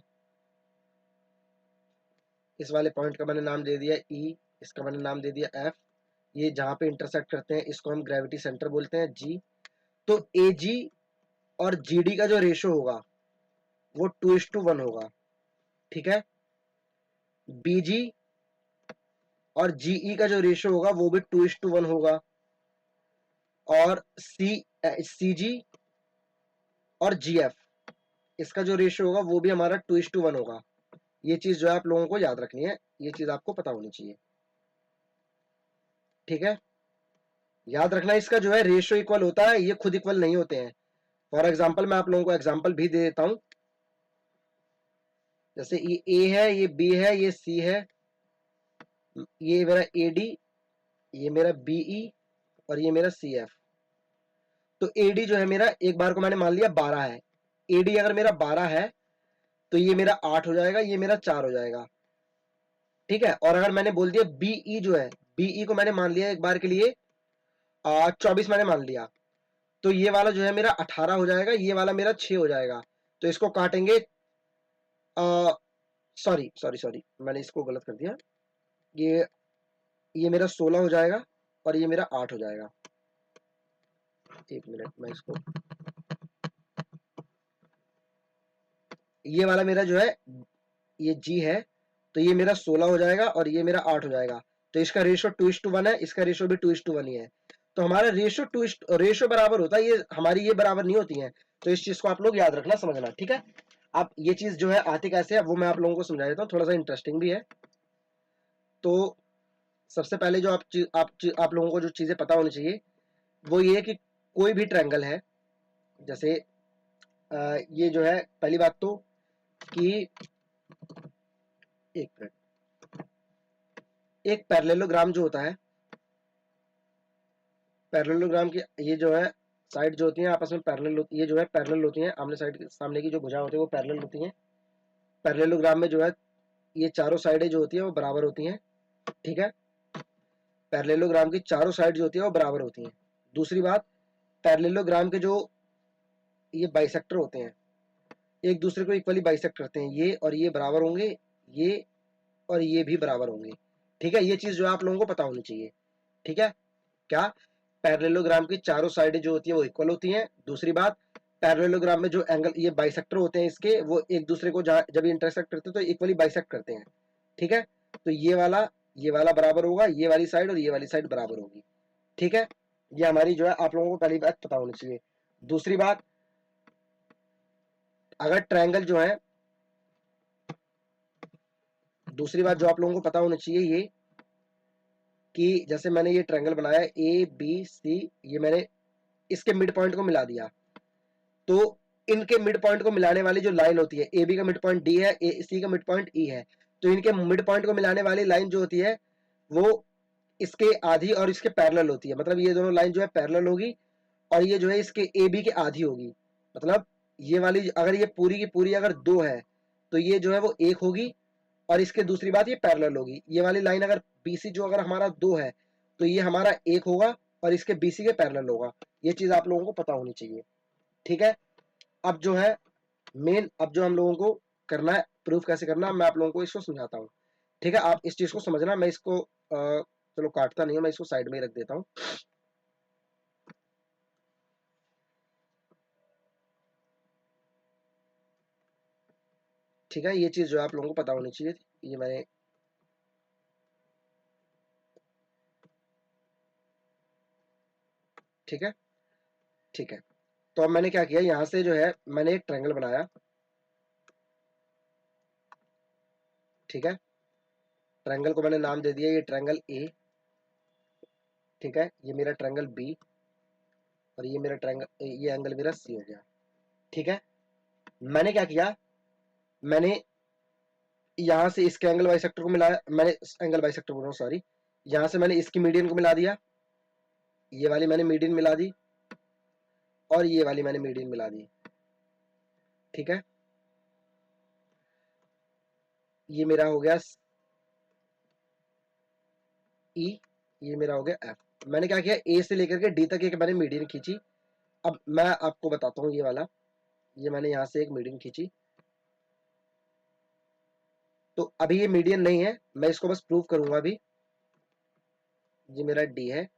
इस वाले पॉइंट का मैंने नाम दे दिया ई, इसका मैंने नाम दे दिया एफ। ये जहां पे इंटरसेक्ट करते हैं इसको हम ग्रेविटी सेंटर बोलते हैं, जी। तो ए जी और जी डी का जो रेशो होगा वो 2:1 होगा। ठीक है, बी जी और जीई का जो रेशो होगा वो भी 2:1 होगा, और सी जी और जी एफ इसका जो रेशो होगा वो भी हमारा 2:1 होगा। ये चीज जो है आप लोगों को याद रखनी है, ये चीज आपको पता होनी चाहिए। ठीक है, याद रखना इसका जो है रेशो इक्वल होता है, ये खुद इक्वल नहीं होते हैं। फॉर एग्जाम्पल मैं आप लोगों को एग्जाम्पल भी दे देता हूं, जैसे ये ए है, ये बी है, ये सी है, ये मेरा ए डी, ये मेरा बीई और ये मेरा सी एफ। तो एडी जो है मेरा, एक बार को मैंने मान लिया 12 है, एडी अगर मेरा 12 है तो ये मेरा 8 हो जाएगा, ये मेरा 4 हो जाएगा। ठीक है, और अगर मैंने बोल दिया बीई जो है, बीई को मैंने मान लिया एक बार के लिए 24 मैंने मान लिया, तो ये वाला जो है मेरा 18 हो जाएगा, ये वाला मेरा 6 हो जाएगा। तो इसको काटेंगे, सॉरी सॉरी सॉरी मैंने इसको गलत कर दिया, ये मेरा 16 हो जाएगा और ये मेरा 8 हो जाएगा। एक मिनट मैं इसको, ये वाला मेरा जो है ये जी है, तो ये मेरा 16 हो जाएगा और ये मेरा 8 हो जाएगा। तो इसका रेशो 2:1 है, इसका रेशो भी 2:1 ही है। तो हमारा रेशो बराबर होता है, ये हमारी ये बराबर नहीं होती है। तो इस चीज को आप लोग याद रखना, समझना। ठीक है, अब ये चीज जो है आती कैसे है वो मैं आप लोगों को समझा देता हूँ, थोड़ा सा इंटरेस्टिंग भी है। तो सबसे पहले जो आप लोगों को जो चीजें पता होनी चाहिए वो ये कि कोई भी ट्रायंगल है, जैसे ये जो है पहली बात तो कि एक मिनट, एक पैरेललोग्राम जो होता है, पैरेललोग्राम की ये जो है साइड जो होती है आपस में पैरेलल होती है, ये जो है पैरेलल होती है, आमने साइड सामने की जो भुजा होती है वो पैरेलल होती है। पैरेललोग्राम में जो है ये चारों साइडें जो होती है वो बराबर होती हैं। ठीक है, पैरेललोग्राम की चारों साइड जो होती है वो बराबर होती हैं। दूसरी बात, पैरेललोग्राम के जो ये बाइसेक्टर होते हैं एक दूसरे को इक्वली बाइसेक्ट करते हैं, ये और ये बराबर होंगे, ये और ये भी बराबर होंगे। ठीक है, ये चीज जो है आप लोगों को पता होनी चाहिए। ठीक है, क्या पैरेललोग्राम की चारों साइडें जो होती है वो इक्वल होती हैं। दूसरी बात, पैरेललोग्राम में जो एंगल ये बाइसेक्टर होते हैं इसके, वो एक दूसरे को जब इंटरसेक्ट करते हैं तो इक्वली बाइसेक्ट करते हैं। ठीक है, तो ये वाला बराबर होगा, ये वाली साइड और ये वाली साइड बराबर होगी। ठीक है, ये हमारी जो है आप लोगों को पहली बात पता होनी चाहिए। दूसरी बात, अगर ट्रायंगल जो है, दूसरी बात जो आप लोगों को पता होनी चाहिए ये कि जैसे मैंने ये ट्रायंगल बनाया ए बी सी, ये मैंने इसके मिड पॉइंट को मिला दिया, तो इनके मिड पॉइंट को मिलाने वाली जो लाइन होती है, ए बी का मिड पॉइंट डी है, ए सी का मिड पॉइंट ई है, तो इनके मिड पॉइंट को मिलाने वाली लाइन जो होती है वो इसके आधी और इसके पैरेलल होती है। मतलब ये दोनों लाइन जो है पैरेलल होगी और ये जो है इसके ए बी के आधी होगी। मतलब ये वाली अगर ये पूरी की पूरी अगर 2 है तो ये जो है वो 1 होगी, और इसके दूसरी बात ये पैरेलल होगी। ये वाली लाइन अगर BC जो अगर हमारा 2 है तो ये हमारा 1 होगा और इसके BC के पैरेलल होगा। ये चीज आप लोगों को पता होनी चाहिए। ठीक है, अब जो है मेन, अब जो हम लोगों को करना है, प्रूफ कैसे करना है, मैं आप लोगों को इसको समझाता हूँ। ठीक है, आप इस चीज को समझना। मैं इसको चलो काटता नहीं हूं, मैं इसको साइड में ही रख देता हूँ। ठीक है, ये चीज जो है आप लोगों को पता होनी चाहिए। ये मैंने, ठीक है, ठीक है। तो अब मैंने क्या किया, यहां से जो है मैंने एक ट्रायंगल बनाया। ठीक है, ट्रायंगल को मैंने नाम दे दिया, ये ट्रायंगल ए। ठीक है, ये मेरा ट्रायंगल बी, और ये मेरा ट्रायंगल, ये एंगल मेरा सी हो गया। ठीक है, मैंने क्या किया, मैंने यहां से इसके एंगल बाइसेक्टर को मिलाया, मैंने एंगल बाइसेक्टर बोल रहा हूँ, सॉरी, यहां से मैंने इसकी मीडियन को मिला दिया, ये वाली मैंने मीडियन मिला दी, और ये वाली मैंने मीडियन मिला दी। ठीक है, ये मेरा हो गया ई, ये मेरा हो गया एफ। मैंने क्या किया, ए से लेकर के डी तक एक मैंने मीडियन खींची। अब मैं आपको बताता हूँ, ये वाला, ये मैंने यहां से एक मीडियन खींची। तो अभी ये मीडियन नहीं है, मैं इसको बस प्रूव करूंगा अभी। ये मेरा डी है।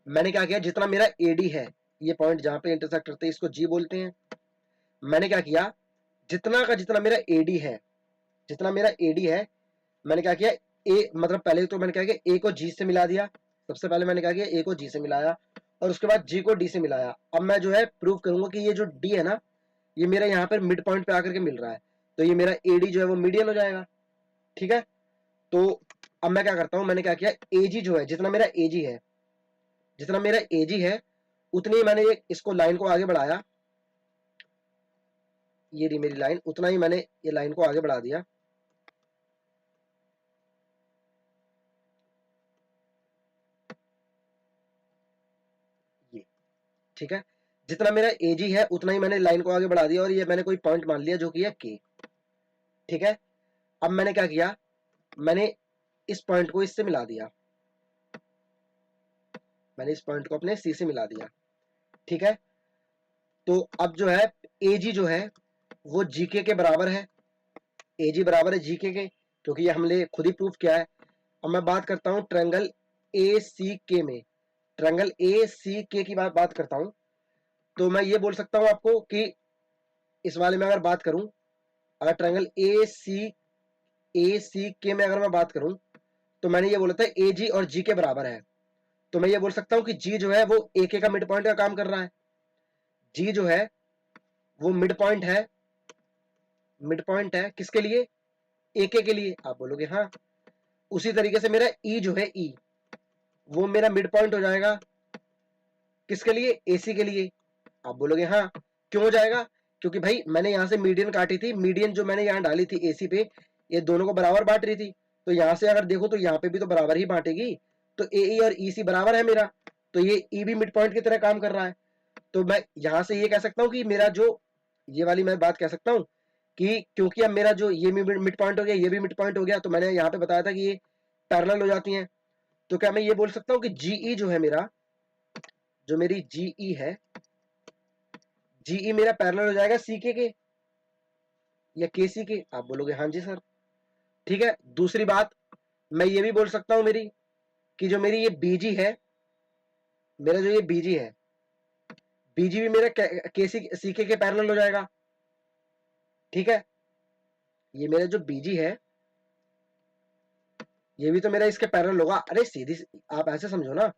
मैंने क्या किया, जितना मेरा एडी है, ये पॉइंट जहां पे इंटरसेक्ट करते हैं इसको जी बोलते हैं। मैंने क्या किया, जितना का जितना मेरा एडी है, जितना मेरा एडी है, मैंने क्या किया, ए मतलब पहले तो मैंने क्या किया, ए को जी से मिला दिया। सबसे पहले मैंने क्या किया, ए को जी से मिलाया, और उसके बाद जी को डी से मिलाया। अब मैं जो है प्रूव करूंगा कि ये जो डी है ना, ये मेरा यहाँ पर मिड पॉइंट पे आकर के मिल रहा है, तो ये मेरा एडी जो है वो मीडियन हो जाएगा। ठीक है, तो अब मैं क्या करता हूं, मैंने क्या किया, एजी जो है, जितना मेरा एजी है, जितना मेरा एजी है, उतनी ही मैंने इसको लाइन को आगे बढ़ाया। ये रही मेरी लाइन, उतना ही मैंने ये लाइन को आगे बढ़ा दिया। ये, ठीक है, जितना मेरा एजी है उतना ही मैंने लाइन को आगे बढ़ा दिया, और ये मैंने कोई पॉइंट मान लिया जो कि है के। ठीक है, अब मैंने क्या किया, मैंने इस पॉइंट को इससे मिला दिया, मैंने इस पॉइंट को अपने सी से मिला दिया। ठीक है, तो अब जो है एजी जो है वो जीके के बराबर है, एजी बराबर है जीके के, क्योंकि ये हमने खुद ही प्रूफ किया है। अब मैं बात करता हूं ट्रायंगल ए सी के में, ट्रायंगल ए सी के की बात करता हूं। तो मैं ये बोल सकता हूं आपको कि इस वाले में अगर बात करूं, अगर ट्रायंगल ए सी के में अगर मैं बात करूं, तो मैंने ये बोला था ए जी और जी के बराबर है। तो मैं ये बोल सकता हूं कि जी जो है वो ए के का मिड पॉइंट का काम कर रहा है, जी जो है वो मिड पॉइंट है, मिड पॉइंट है किसके लिए, ए के लिए। आप बोलोगे हाँ। उसी तरीके से मेरा ई जो है, ई वो मेरा मिड पॉइंट हो जाएगा किसके लिए, एसी के लिए। आप बोलोगे हाँ। क्यों हो जाएगा, क्योंकि भाई मैंने यहां से मीडियन काटी थी, मीडियन जो मैंने यहां डाली थी एसी पे, ये दोनों को बराबर बांट रही थी। तो यहां से अगर देखो तो यहां पे भी तो बराबर ही बांटेगी, तो ए और ई सी बराबर है मेरा, तो ये ई भी मिड पॉइंट की तरह काम कर रहा है। तो मैं यहां से ये कह सकता हूं कि मेरा जो, ये वाली मैं बात कह सकता हूं कि क्योंकि अब मेरा जो ये मिड पॉइंट हो गया, ये भी मिड पॉइंट हो गया, तो मैंने यहाँ पे बताया था कि ये पैरेलल हो जाती हैं। तो क्या मैं ये बोल सकता हूं कि जीई जो है मेरा, जो मेरी जीई है, जीई मेरा पैरेलल हो जाएगा सीके के या केसी के। आप बोलोगे हाँ जी सर। ठीक है, दूसरी बात मैं ये भी बोल सकता हूं मेरी, कि जो मेरी ये बीजी है, मेरा जो ये बीजी है, बीजी भी मेरा केसी सीके के पैरेलल हो जाएगा। ठीक है, ये मेरा जो बीजी है, ये भी तो मेरा इसके पैरेलल होगा। अरे सीधी, आप ऐसे समझो ना,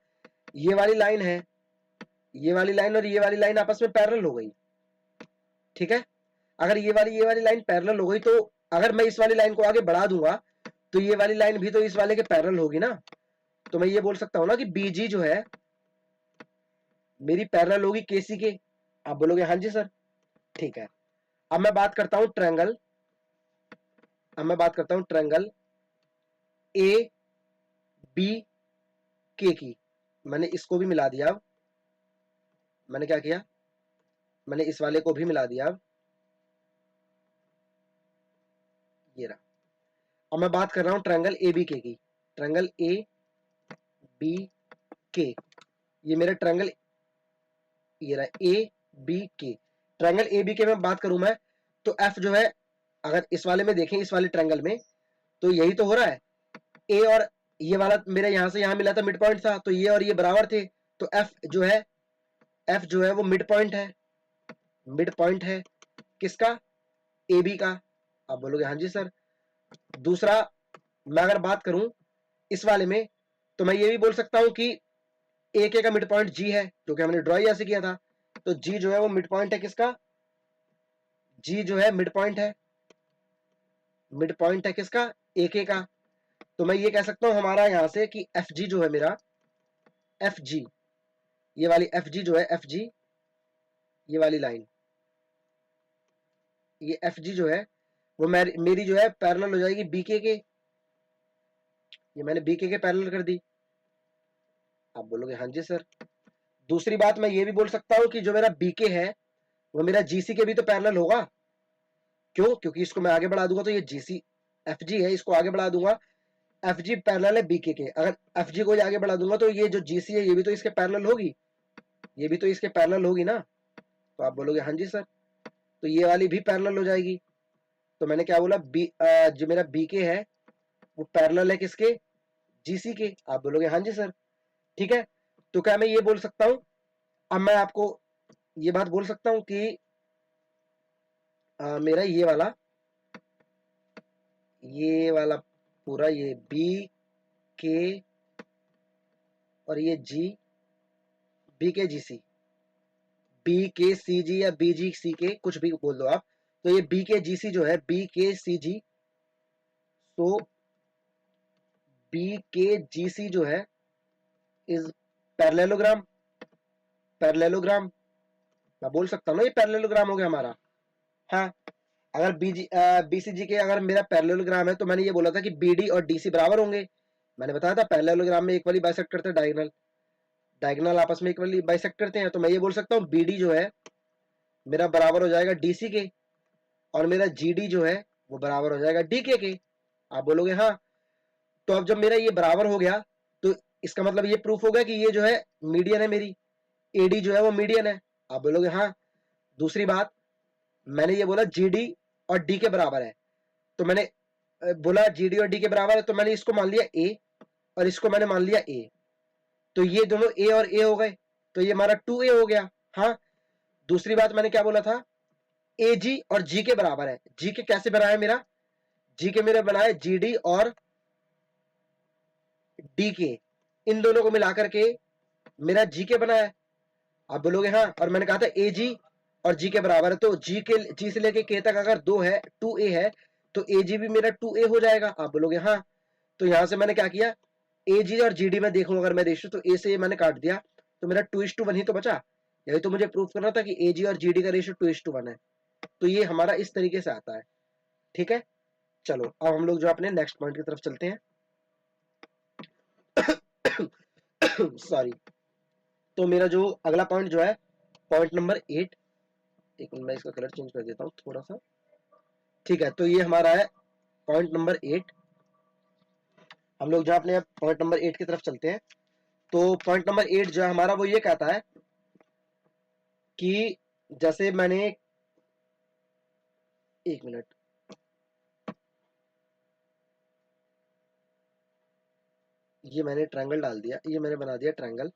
ये वाली लाइन है, ये वाली लाइन और ये वाली लाइन आपस में पैरेलल हो गई। ठीक है, अगर ये वाली लाइन पैरेलल हो गई, तो अगर मैं इस वाली लाइन को आगे बढ़ा दूंगा, तो ये वाली लाइन भी तो इस वाले के पैरेलल होगी ना। तो मैं ये बोल सकता हूं ना कि बीजी जो है मेरी पैरेलल होगी केसी के। आप बोलोगे हाँ जी सर। ठीक है, अब मैं बात करता हूं ट्रायंगल, अब मैं बात करता हूं ट्रायंगल ए बी के की। मैंने इसको भी मिला दिया। अब मैंने क्या किया, मैंने इस वाले को भी मिला दिया। अब ये रहा। अब मैं बात कर रहा हूं ट्रायंगल ए बी के की। ट्रायंगल ए बी के, ये मेरा ट्रायंगल, ये रहा ए बी के। ट्रायंगल ए बी के में बात करूं मैं, तो एफ जो है, अगर इस वाले में देखें, इस वाले ट्रायंगल में, तो यही तो हो रहा है। ए और ये वाला मेरा यहां से यहां मिला था, मिड पॉइंट था, तो ये और ये बराबर थे, तो एफ जो है वो मिड पॉइंट है। मिड पॉइंट है किसका? ए बी का। आप बोलोगे हाँ जी सर। दूसरा, मैं अगर बात करूं इस वाले में, तो मैं ये भी बोल सकता हूं कि ए के का मिड पॉइंट जी है, क्योंकि हमने ड्रॉ ऐसे किया था। तो जी जो है वो मिड पॉइंट है किसका? जी जो है मिड पॉइंट है, मिड पॉइंट है किसका? ए के का। तो मैं ये कह सकता हूं हमारा यहां से कि एफ जी जो है मेरा, एफ जी, ये वाली एफ जी जो है, एफ जी, ये वाली लाइन, ये एफ जी जो है वो मेरी जो है पैरेलल हो जाएगी बीके के। ये मैंने बीके के पैरेलल कर दी। आप बोलोगे हाँ जी सर। दूसरी बात मैं ये भी बोल सकता हूं कि जो मेरा बीके है वो मेरा जीसी के भी तो पैरेलल होगा। क्यों? क्योंकि इसको मैं आगे बढ़ा दूंगा तो ये जीसी, एफ जी है, इसको आगे बढ़ा दूंगा, एफ जी पैरेलल है बीके के। अगर एफ जी को आगे बढ़ा दूंगा तो ये जो जीसी है ये भी तो इसके पैरेलल होगी, ये भी तो इसके पैरेलल होगी ना। तो आप बोलोगे हाँ जी सर। तो ये वाली भी पैरेलल हो जाएगी। तो मैंने क्या बोला, जो मेरा बीके है वो पैरेलल है किसके? जीसी के। आप बोलोगे हाँ जी सर। ठीक है। तो क्या मैं ये बोल सकता हूं, अब मैं आपको ये बात बोल सकता हूं कि मेरा ये वाला पूरा, ये बी के और ये जी, बी के जी सी, बी के सी जी या बी जी सी के, कुछ भी बोल दो आप। तो ये बी के जी सी जो है, बी के सी जी, तो बी के जी सी जो है इज पैरेललोग्राम। पैरेललोग्राम मैं बोल सकता हूँ ना, ये पैरेललोग्राम हो गया हमारा। हाँ, अगर बीसीजी के अगर मेरा पैरेललोग्राम है तो मैंने ये बोला था कि बीडी और डीसी बराबर होंगे। मैंने बताया था पैरेललोग्राम में इक्वली बाइसेक्ट करते हैं डायगोनल, डायगोनल आपस में इक्वली बाइसेक्ट करते हैं। तो मैं ये बोल सकता हूँ बीडी जो है मेरा बराबर हो जाएगा डीसी के, और मेरा जीडी जो है वो बराबर हो जाएगा डीके के। आप बोलोगे हाँ। तो अब जब मेरा ये बराबर हो गया तो इसका मतलब ये प्रूफ हो गया कि ये जो है मीडियन है, मेरी एडी जो है वो मीडियन है। आप बोलोगे हाँ। दूसरी बात, मैंने ये बोला जीडी और डी के बराबर है, तो मैंने बोला जीडी और डी के बराबर है, तो मैंने इसको मान लिया ए और इसको मैंने मान लिया ए। तो ये दोनों ए और ए हो गए, तो ये हमारा 2a हो गया। हाँ। दूसरी बात मैंने क्या बोला था, ए जी और जी के बराबर है। जी के कैसे बनाया मेरा? जी के मेरे बनाए जीडी और डी के, इन दोनों को मिलाकर के मेरा जी के बना है। आप बोलोगे हाँ। और मैंने कहा था ए जी और जी के बराबर है, तो जी से लेके के तक अगर 2 है, 2a है, तो ए जी भी मेरा 2a हो जाएगा। आप बोलोगे हाँ। तो यहां से मैंने क्या किया, ए जी और जी डी में देखूं अगर मैं रेशियो, तो ए से मैंने काट दिया, तो मेरा 2:1 ही तो बचा। यही तो मुझे प्रूफ करना था कि ए जी और जी डी का रेशियो 2:1 है। तो ये हमारा इस तरीके से आता है। ठीक है। चलो अब हम लोग जो अपने नेक्स्ट पॉइंट की तरफ चलते हैं। सॉरी। तो मेरा जो अगला पॉइंट जो है, पॉइंट नंबर 8, एक मिनट मैं इसका कलर चेंज कर देता हूँ थोड़ा सा। ठीक है। तो ये हमारा है पॉइंट नंबर 8। हम लोग जो अपने पॉइंट नंबर 8 की तरफ चलते हैं। तो पॉइंट नंबर 8 जो है हमारा वो ये कहता है कि जैसे मैंने, एक मिनट, ये मैंने ट्रायंगल डाल दिया, ये मैंने बना दिया ट्रायंगल।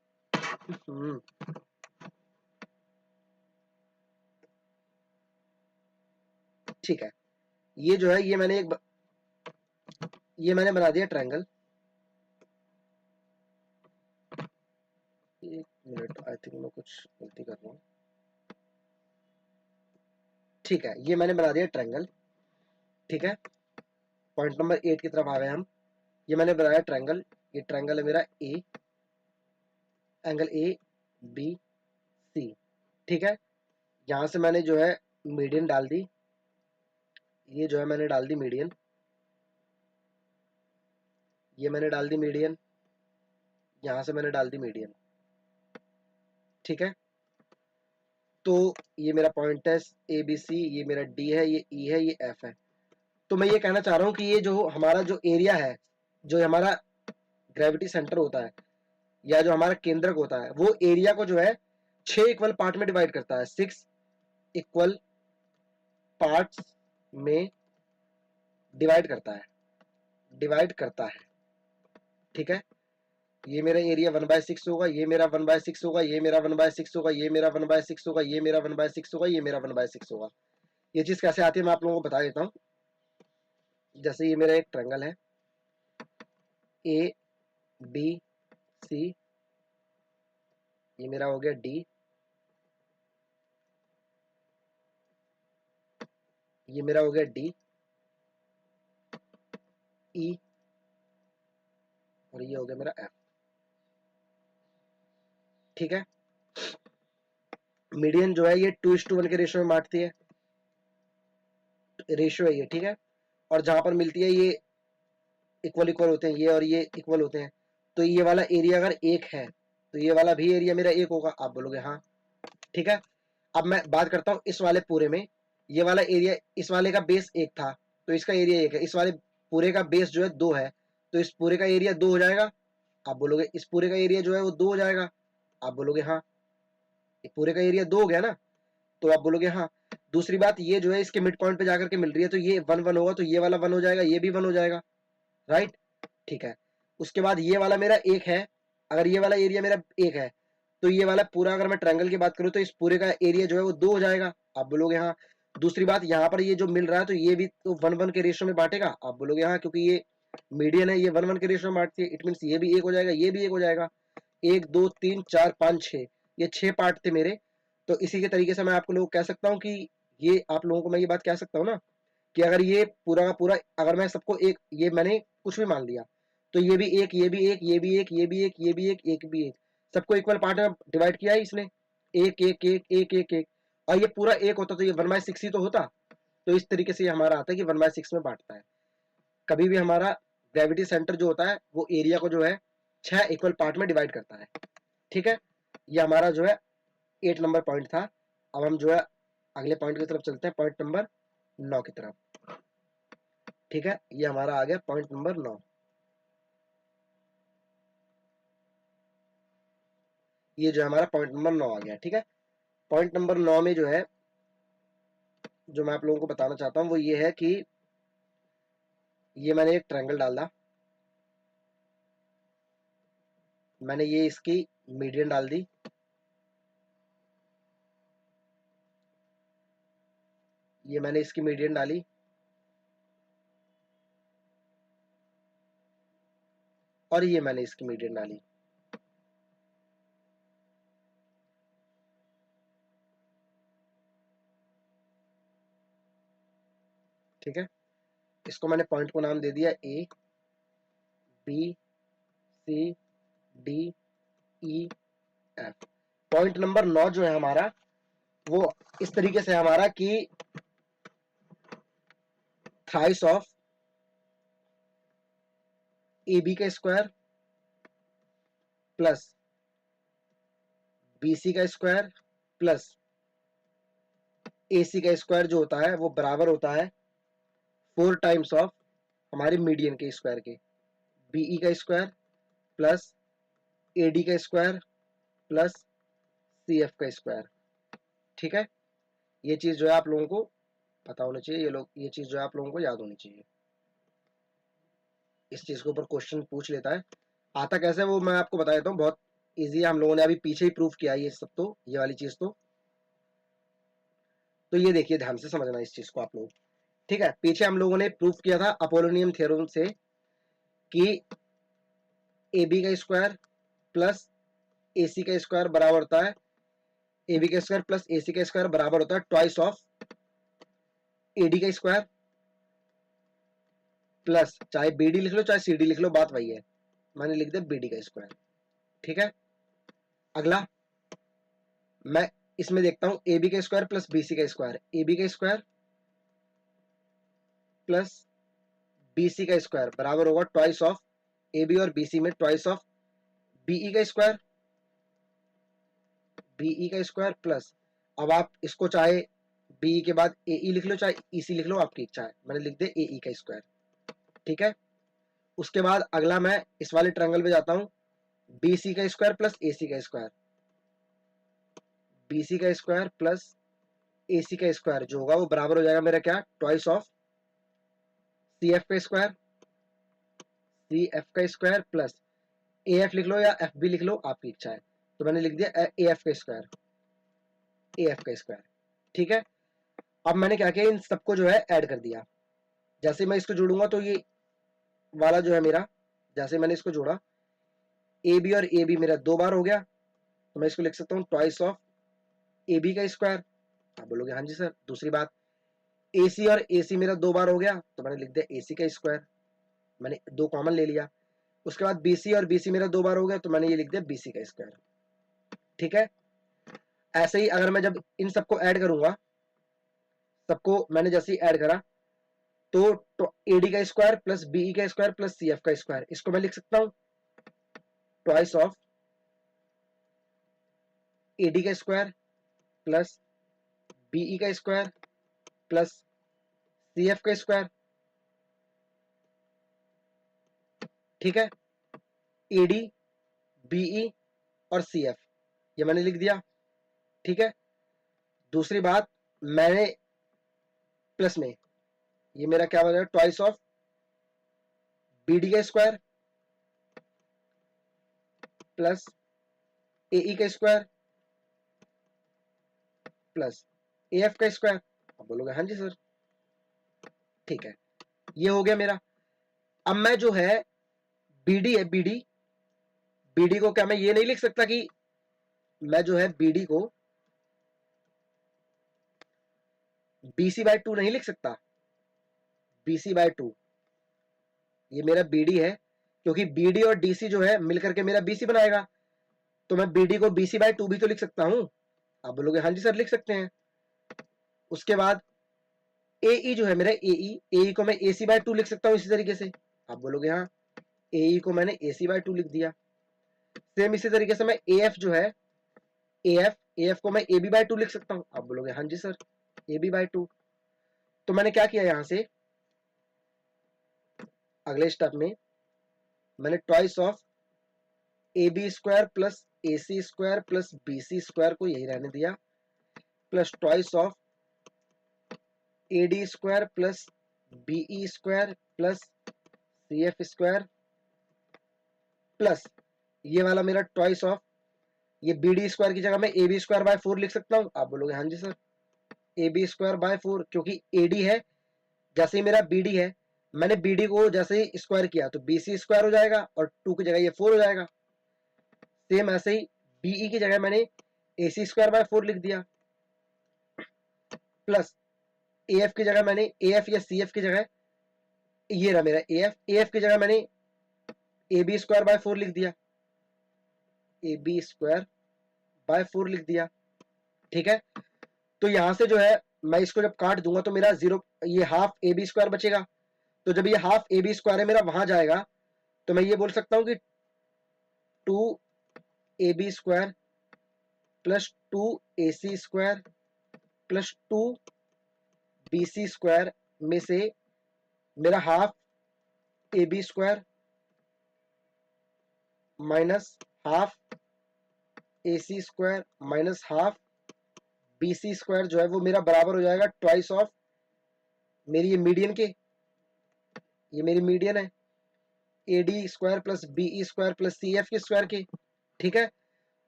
ठीक है। ये जो है ये मैंने बना दिया ट्रायंगल। एक मिनट, आई थिंक मैं कुछ गलती कर रहा हूँ। ठीक है, ये मैंने बना दिया ट्रायंगल। ठीक है। पॉइंट नंबर 8 की तरफ आ गए हम। ये मैंने बनाया ट्रायंगल। ये ट्रायंगल है मेरा ए, एंगल ए बी सी। ठीक है। यहां से मैंने जो है मीडियन डाल दी, ये जो है मैंने डाल दी मीडियन, ये मैंने डाल दी मीडियन, यहां से मैंने डाल दी मीडियन। ठीक है। तो ये मेरा पॉइंट है ए बी सी, ये मेरा डी है, ये ई है, ये एफ है। तो मैं ये कहना चाह रहा हूं कि ये जो हमारा जो एरिया है, जो हमारा ग्रेविटी सेंटर होता है या जो हमारा केंद्रक होता है, वो एरिया को जो है 6 इक्वल पार्ट में डिवाइड करता है, 6 इक्वल पार्ट्स में डिवाइड करता है। ठीक है, ये मेरा एरिया 1/6 होगा, ये मेरा 1/6 होगा, ये मेरा 1/6 होगा, ये मेरा 1/6 होगा, ये मेरा 1/6 होगा, ये मेरा 1/6 होगा। ये चीज कैसे आती है मैं आप लोगों को बता देता हूं। जैसे ये मेरा एक ट्रायंगल है ए बी सी, ये मेरा हो गया डी, ये मेरा हो गया डी ई, और ये हो गया मेरा एफ। ठीक है, मीडियन जो है ये 2:1 के रेशियो में बांटती है, रेशियो है ये। ठीक है, और जहां पर मिलती है ये इक्वल इक्वल होते हैं, ये और ये इक्वल होते हैं। तो ये वाला एरिया अगर एक है तो ये वाला भी एरिया मेरा एक होगा, आप बोलोगे हाँ। ठीक है, अब मैं बात करता हूं इस वाले पूरे में, ये वाला एरिया, इस वाले का बेस एक था तो इसका एरिया एक है, इस वाले पूरे का बेस जो है 2 है तो इस पूरे का एरिया 2 हो जाएगा, आप बोलोगे इस पूरे का एरिया जो है वो 2 हो जाएगा, आप बोलोगे हाँ। पूरे का एरिया 2 हो गया ना, तो आप बोलोगे हाँ। दूसरी बात, ये जो है इसके मिड पॉइंट पे जाकर के मिल रही है तो ये 1 1 होगा, तो ये वाला 1 हो जाएगा, ये भी 1 हो जाएगा, राइट। ठीक है, उसके बाद ये वाला मेरा एक है, अगर ये वाला एरिया मेरा एक है तो ये वाला पूरा, अगर मैं ट्रायंगल की बात करूं तो इस पूरे का एरिया जो है वो 2 हो जाएगा, आप बोलोगे हाँ। दूसरी बात, यहाँ पर ये जो मिल रहा है तो ये भी तो 1 1 के रेशियो में बांटेगा, आप बोलोगे हाँ, क्योंकि ये मीडियन है, ये 1 1 के रेशियो में बांटती है, इट मीन ये भी एक हो जाएगा, ये भी एक हो जाएगा। 1 2 3 4 5 6, ये 6 पार्ट थे मेरे। तो इसी के तरीके से मैं आपको लोग कह सकता हूँ कि ये आप लोगों को मैं ये बात कह सकता हूँ ना कि अगर ये पूरा का पूरा, अगर मैं सबको एक, ये मैंने कुछ भी मान लिया तो ये भी एक, ये भी एक, ये भी एक, ये भी एक, ये भी एक, एक भी एक, सबको इक्वल पार्ट में डिवाइड किया है इसने, एक एक एक एक एक एक, और ये पूरा एक होता तो ये 1/6 ही तो होता। तो इस तरीके से ये हमारा आता है कि 1/6 में बांटता है। कभी भी हमारा ग्रेविटी सेंटर जो होता है वो एरिया को जो है 6 इक्वल पार्ट में डिवाइड करता है। ठीक है, ये हमारा जो है 8 नंबर पॉइंट था। अब हम जो है अगले पॉइंट की तरफ चलते हैं, पॉइंट नंबर 9 की तरफ। ठीक है, ये हमारा आ गया पॉइंट नंबर 9। ये जो हमारा पॉइंट नंबर 9 आ गया। ठीक है, पॉइंट नंबर 9 में जो है, जो मैं आप लोगों को बताना चाहता हूं वो ये है कि ये मैंने एक ट्रायंगल डाला, मैंने ये इसकी मीडियन डाल दी, ये मैंने इसकी मीडियन डाली, और ये मैंने इसकी मीडियन डाली। ठीक है, इसको मैंने पॉइंट को नाम दे दिया A B C D E F. Point number 9 जो है हमारा वो इस तरीके से हमारा कि थ्राइस ऑफ ए बी का स्क्वायर प्लस बी सी का स्क्वायर प्लस ए सी का स्क्वायर जो होता है वो बराबर होता है 4 टाइम्स ऑफ हमारे मीडियन के स्क्वायर के, बीई का स्क्वायर प्लस एडी का स्क्वायर प्लस सी एफ का स्क्वायर। ठीक है, ये चीज जो है आप लोगों को पता होना चाहिए, ये चीज जो है आप लोगों को याद होनी चाहिए। इस चीज के ऊपर क्वेश्चन पूछ लेता है, आता कैसे वो मैं आपको बता देता हूँ, बहुत इजी है, हम लोगों ने अभी पीछे ही प्रूव किया ये सब, तो ये वाली चीज तो ये देखिए ध्यान से समझना इस चीज को आप लोग। ठीक है, पीछे हम लोगों ने प्रूव किया था अपोलोनियम थ्योरम से कि ए बी का स्क्वायर प्लस ए सी का स्क्वायर बराबर होता है, ए बी का स्क्वायर प्लस ए सी का स्क्वायर बराबर होता है ट्वाइस ऑफ ए डी का स्क्वायर प्लस, चाहे बी डी लिख लो चाहे सी डी लिख लो, बात वही है, मैंने लिख दिया बी डी का स्क्वायर। ठीक है, अगला मैं इसमें देखता हूं ए बी का स्क्वायर प्लस बी सी का स्क्वायर, ए बी का स्क्वायर प्लस बी सी का स्क्वायर बराबर होगा ट्वाइस ऑफ ए बी, और बी सी में ट्वाइस ऑफ बीई का स्क्वायर, बीई का स्क्वायर प्लस, अब आप इसको चाहे बीई के बाद एई लिख लो चाहे ईसी लिख लो, आपकी इच्छा है, मैंने लिख दिया एई का स्क्वायर। ठीक है, उसके बाद अगला मैं इस वाले ट्रायंगल पे जाता हूं, बीसी का स्क्वायर प्लस एसी का स्क्वायर, बीसी का स्क्वायर प्लस एसी का स्क्वायर जो होगा वो बराबर हो जाएगा मेरा क्या, ट्वाइस ऑफ सी एफ का स्क्वायर, सी एफ का स्क्वायर प्लस ए एफ लिख लो या एफ बी लिख लो, आपकी इच्छा है, तो मैंने लिख दिया ए एफ का स्क्वायर, ए एफ का स्क्वायर। ठीक है, अब मैंने क्या किया, इन सबको जो है ऐड कर दिया। जैसे मैं इसको जोड़ूंगा तो ये वाला जो है मेरा, जैसे मैंने इसको जोड़ा, ए बी और ए बी मेरा 2 बार हो गया, तो मैं इसको लिख सकता हूँ ट्वाइस ऑफ ए बी का स्क्वायर। आप बोलोगे हाँ जी सर। दूसरी बात, ए सी और ए सी मेरा 2 बार हो गया, तो मैंने लिख दिया ए सी का स्क्वायर, मैंने 2 कॉमन ले लिया। उसके बाद बी सी और बी सी मेरा 2 बार हो गया, तो मैंने ये लिख दिया बी सी का स्क्वायर। ठीक है, ऐसे ही अगर मैं जब इन सबको ऐड करूंगा, सबको मैंने जैसे ही ऐड करा, तो एडी का स्क्वायर प्लस बीई का स्क्वायर प्लस सी एफ का स्क्वायर, इसको मैं लिख सकता हूं ट्वाइस ऑफ एडी का स्क्वायर प्लस बीई का स्क्वायर प्लस सी एफ का स्क्वायर। ठीक है, एडी, बीई और सी एफ ये मैंने लिख दिया। ठीक है, दूसरी बात, मैंने प्लस में ये मेरा क्या बन रहा है, ट्वाइस ऑफ बीडी का स्क्वायर प्लस एई का स्क्वायर प्लस ए एफ का स्क्वायर। अब बोलोगे हाँ जी सर। ठीक है, ये हो गया मेरा। अब मैं जो है बीडी है, बीडी, बीडी को क्या मैं ये नहीं लिख सकता कि मैं जो है बीडी को बीसी बाय 2 नहीं लिख सकता, बीसी बाय 2, ये मेरा बीडी है, क्योंकि बीडी और डीसी जो है मिलकर के मेरा बीसी बनाएगा, तो मैं बीडी को बीसी बाय 2 भी तो लिख सकता हूं। आप बोलोगे हाँ जी सर लिख सकते हैं। उसके बाद एई जो है मेरा, एई, एई को मैं एसी बाय 2 लिख सकता हूं इसी तरीके से। आप बोलोगे हाँ, एई को मैंने एसी बाय 2 लिख दिया। सेम इसी तरीके से मैं एएफ जो है, एएफ, एएफ को मैं एबी बाय 2 लिख सकता हूं। आप बोलोगे हाँ जी सर, एबी बाय 2। तो मैंने क्या किया, यहां से अगले स्टेप में मैंने twice of A B square plus A C square plus B C square को यही रहने दिया, plus twice of A D square plus B E square plus C F square plus ये वाला मेरा ट्वाइस ऑफ ये बी डी स्क्वायर की जगह मैं ए बी स्क्वायर बाय 4 लिख सकता हूं। आप बोलोगे हाँ जी sir, A B square by 4, क्योंकि ए डी है, जैसे ही मेरा बी डी है, मैंने बी डी को जैसे ही स्क्वायर किया तो बी सी स्क्वायर हो जाएगा और 2 की जगह ये 4 हो जाएगा। सेम ऐसे ही बीई की जगह मैंने ए सी स्क्वायर बाय 4 लिख दिया, प्लस ए एफ की जगह मैंने ए एफ या सी एफ की जगह ये रहा मेरा ए एफ की जगह मैंने ए बी स्क्वायर बाय 4 लिख दिया, ए बी स्क्वायर बाय 4 लिख दिया। ठीक है, तो यहां से जो है मैं इसको जब काट दूंगा तो मेरा जीरो, ये हाफ ए बी स्क्वायर बचेगा, तो जब ये हाफ ए बी स्क्वायर है मेरा वहां जाएगा, तो मैं ये बोल सकता हूं कि 2 A B square plus 2 A C square plus 2 B C square में से मेरा half A B square minus half A C square minus half B C square जो है वो मेरा बराबर हो जाएगा ट्वाइस ऑफ मेरी ये मीडियन के, ये मेरी मीडियन है, A D square plus B E square plus C F के स्क्वायर के। ठीक है,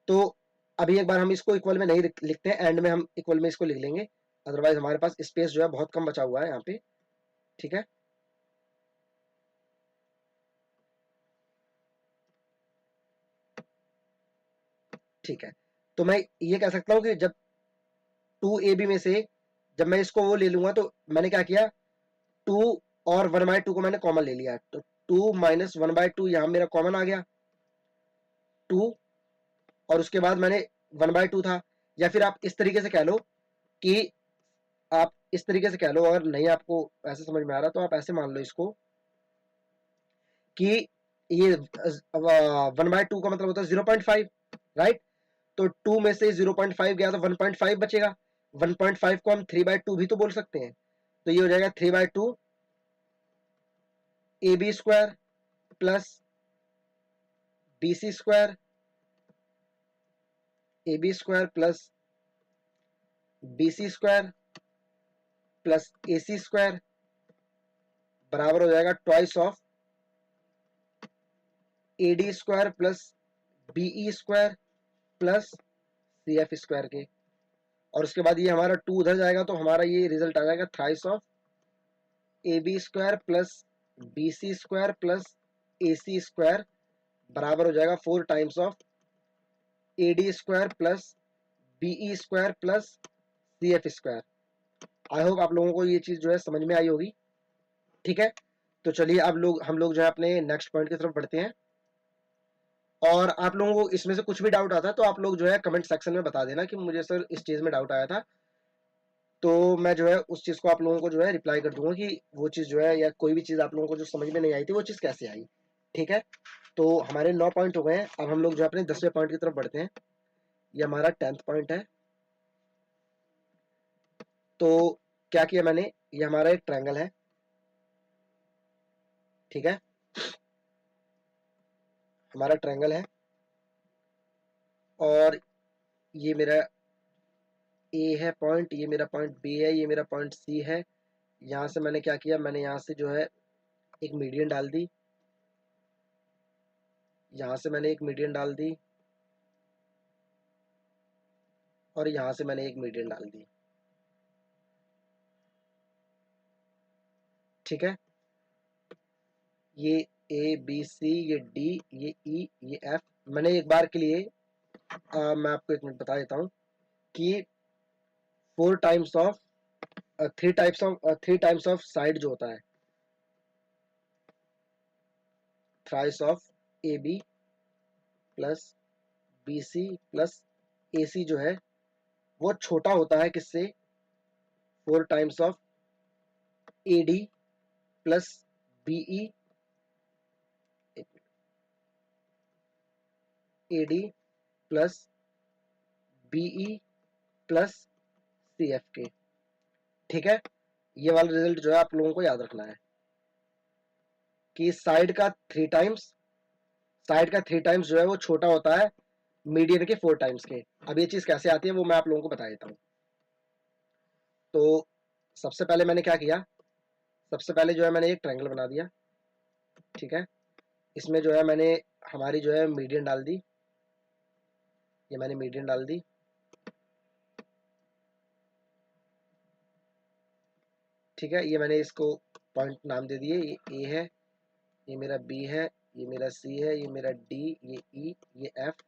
तो अभी एक बार हम इसको इक्वल में नहीं लिखते हैं, एंड में हम इक्वल में इसको लिख लेंगे, अदरवाइज हमारे पास स्पेस जो है बहुत कम बचा हुआ है यहाँ पे। ठीक है, ठीक है, तो मैं ये कह सकता हूं कि जब 2 ए बी में से जब मैं इसको वो ले लूंगा, तो मैंने क्या किया, 2 और 1/2 को मैंने कॉमन ले लिया, तो 2 माइनस 1/2 यहां मेरा कॉमन आ गया 2, और उसके बाद मैंने 1/2 था, या फिर आप इस तरीके से कह लो कि आप इस तरीके से कह लो, अगर नहीं आपको ऐसे समझ में आ रहा तो आप ऐसे मान लो इसको कि ये 1/2 का मतलब होता है 0.5, राइट, तो 2 में से 0.5 गया तो 1.5 बचेगा, 1.5 को हम 3/2 भी तो बोल सकते हैं, तो ये हो जाएगा 3/2 AB square plus BC square, AB square plus BC square plus AC square बराबर हो जाएगा twice of AD square plus BE square plus CF square के। और उसके बाद ये हमारा 2 उधर जाएगा तो हमारा ये रिजल्ट आ जाएगा thrice of AB square plus BC square plus AC square बराबर हो जाएगा 4 times of AD square plus BE square plus CF square. I hope आप लोगों को ये चीज जो है समझ में आई होगी। ठीक है, तो चलिए अब हम लोग जो है अपने नेक्स्ट पॉइंट की तरफ बढ़ते हैं। और आप लोगों को इसमें से कुछ भी डाउट आता है तो आप लोग जो है कमेंट सेक्शन में बता देना कि मुझे सर इस चीज में डाउट आया था, तो मैं जो है उस चीज को आप लोगों को जो है रिप्लाई कर दूंगा कि वो चीज जो है या कोई भी चीज आप लोगों को जो समझ में नहीं आई थी वो चीज कैसे आई। ठीक है, तो हमारे 9 पॉइंट हो गए हैं। अब हम लोग जो अपने 10वें पॉइंट की तरफ बढ़ते हैं। ये हमारा 10th पॉइंट है। तो क्या किया मैंने, ये हमारा एक ट्रायंगल है। ठीक है, हमारा ट्रायंगल है और ये मेरा ए है पॉइंट, ये मेरा पॉइंट बी है, ये मेरा पॉइंट सी है। यहाँ से मैंने क्या किया, मैंने यहाँ से जो है एक मीडियन डाल दी, यहाँ से मैंने एक मीडियन डाल दी और यहाँ से मैंने एक मीडियन डाल दी। ठीक है, ये ए बी सी, ये डी, ये ई, ये एफ। मैंने एक बार के लिए मैं आपको एक मिनट बता देता हूँ कि 4 times of 3 times of side जो होता है, thrice of A B plus B C plus A C जो है वो छोटा होता है किससे, 4 times of A D plus B E, A D plus B E plus C F के। ठीक है, ये वाला रिजल्ट जो है आप लोगों को याद रखना है कि साइड का 3 टाइम्स जो है वो छोटा होता है मीडियन के 4 टाइम्स के। अब ये चीज कैसे आती है वो मैं आप लोगों को बता देता हूँ। तो सबसे पहले मैंने क्या किया, सबसे पहले जो है मैंने एक ट्रायंगल बना दिया। ठीक है, इसमें जो है मैंने हमारी जो है मीडियन डाल दी, ये मैंने मीडियन डाल दी। ठीक है, ये मैंने इसको पॉइंट नाम दे दिए, ये ए है, ये मेरा बी है, ये मेरा सी है, ये मेरा डी, ये ई, ये एफ।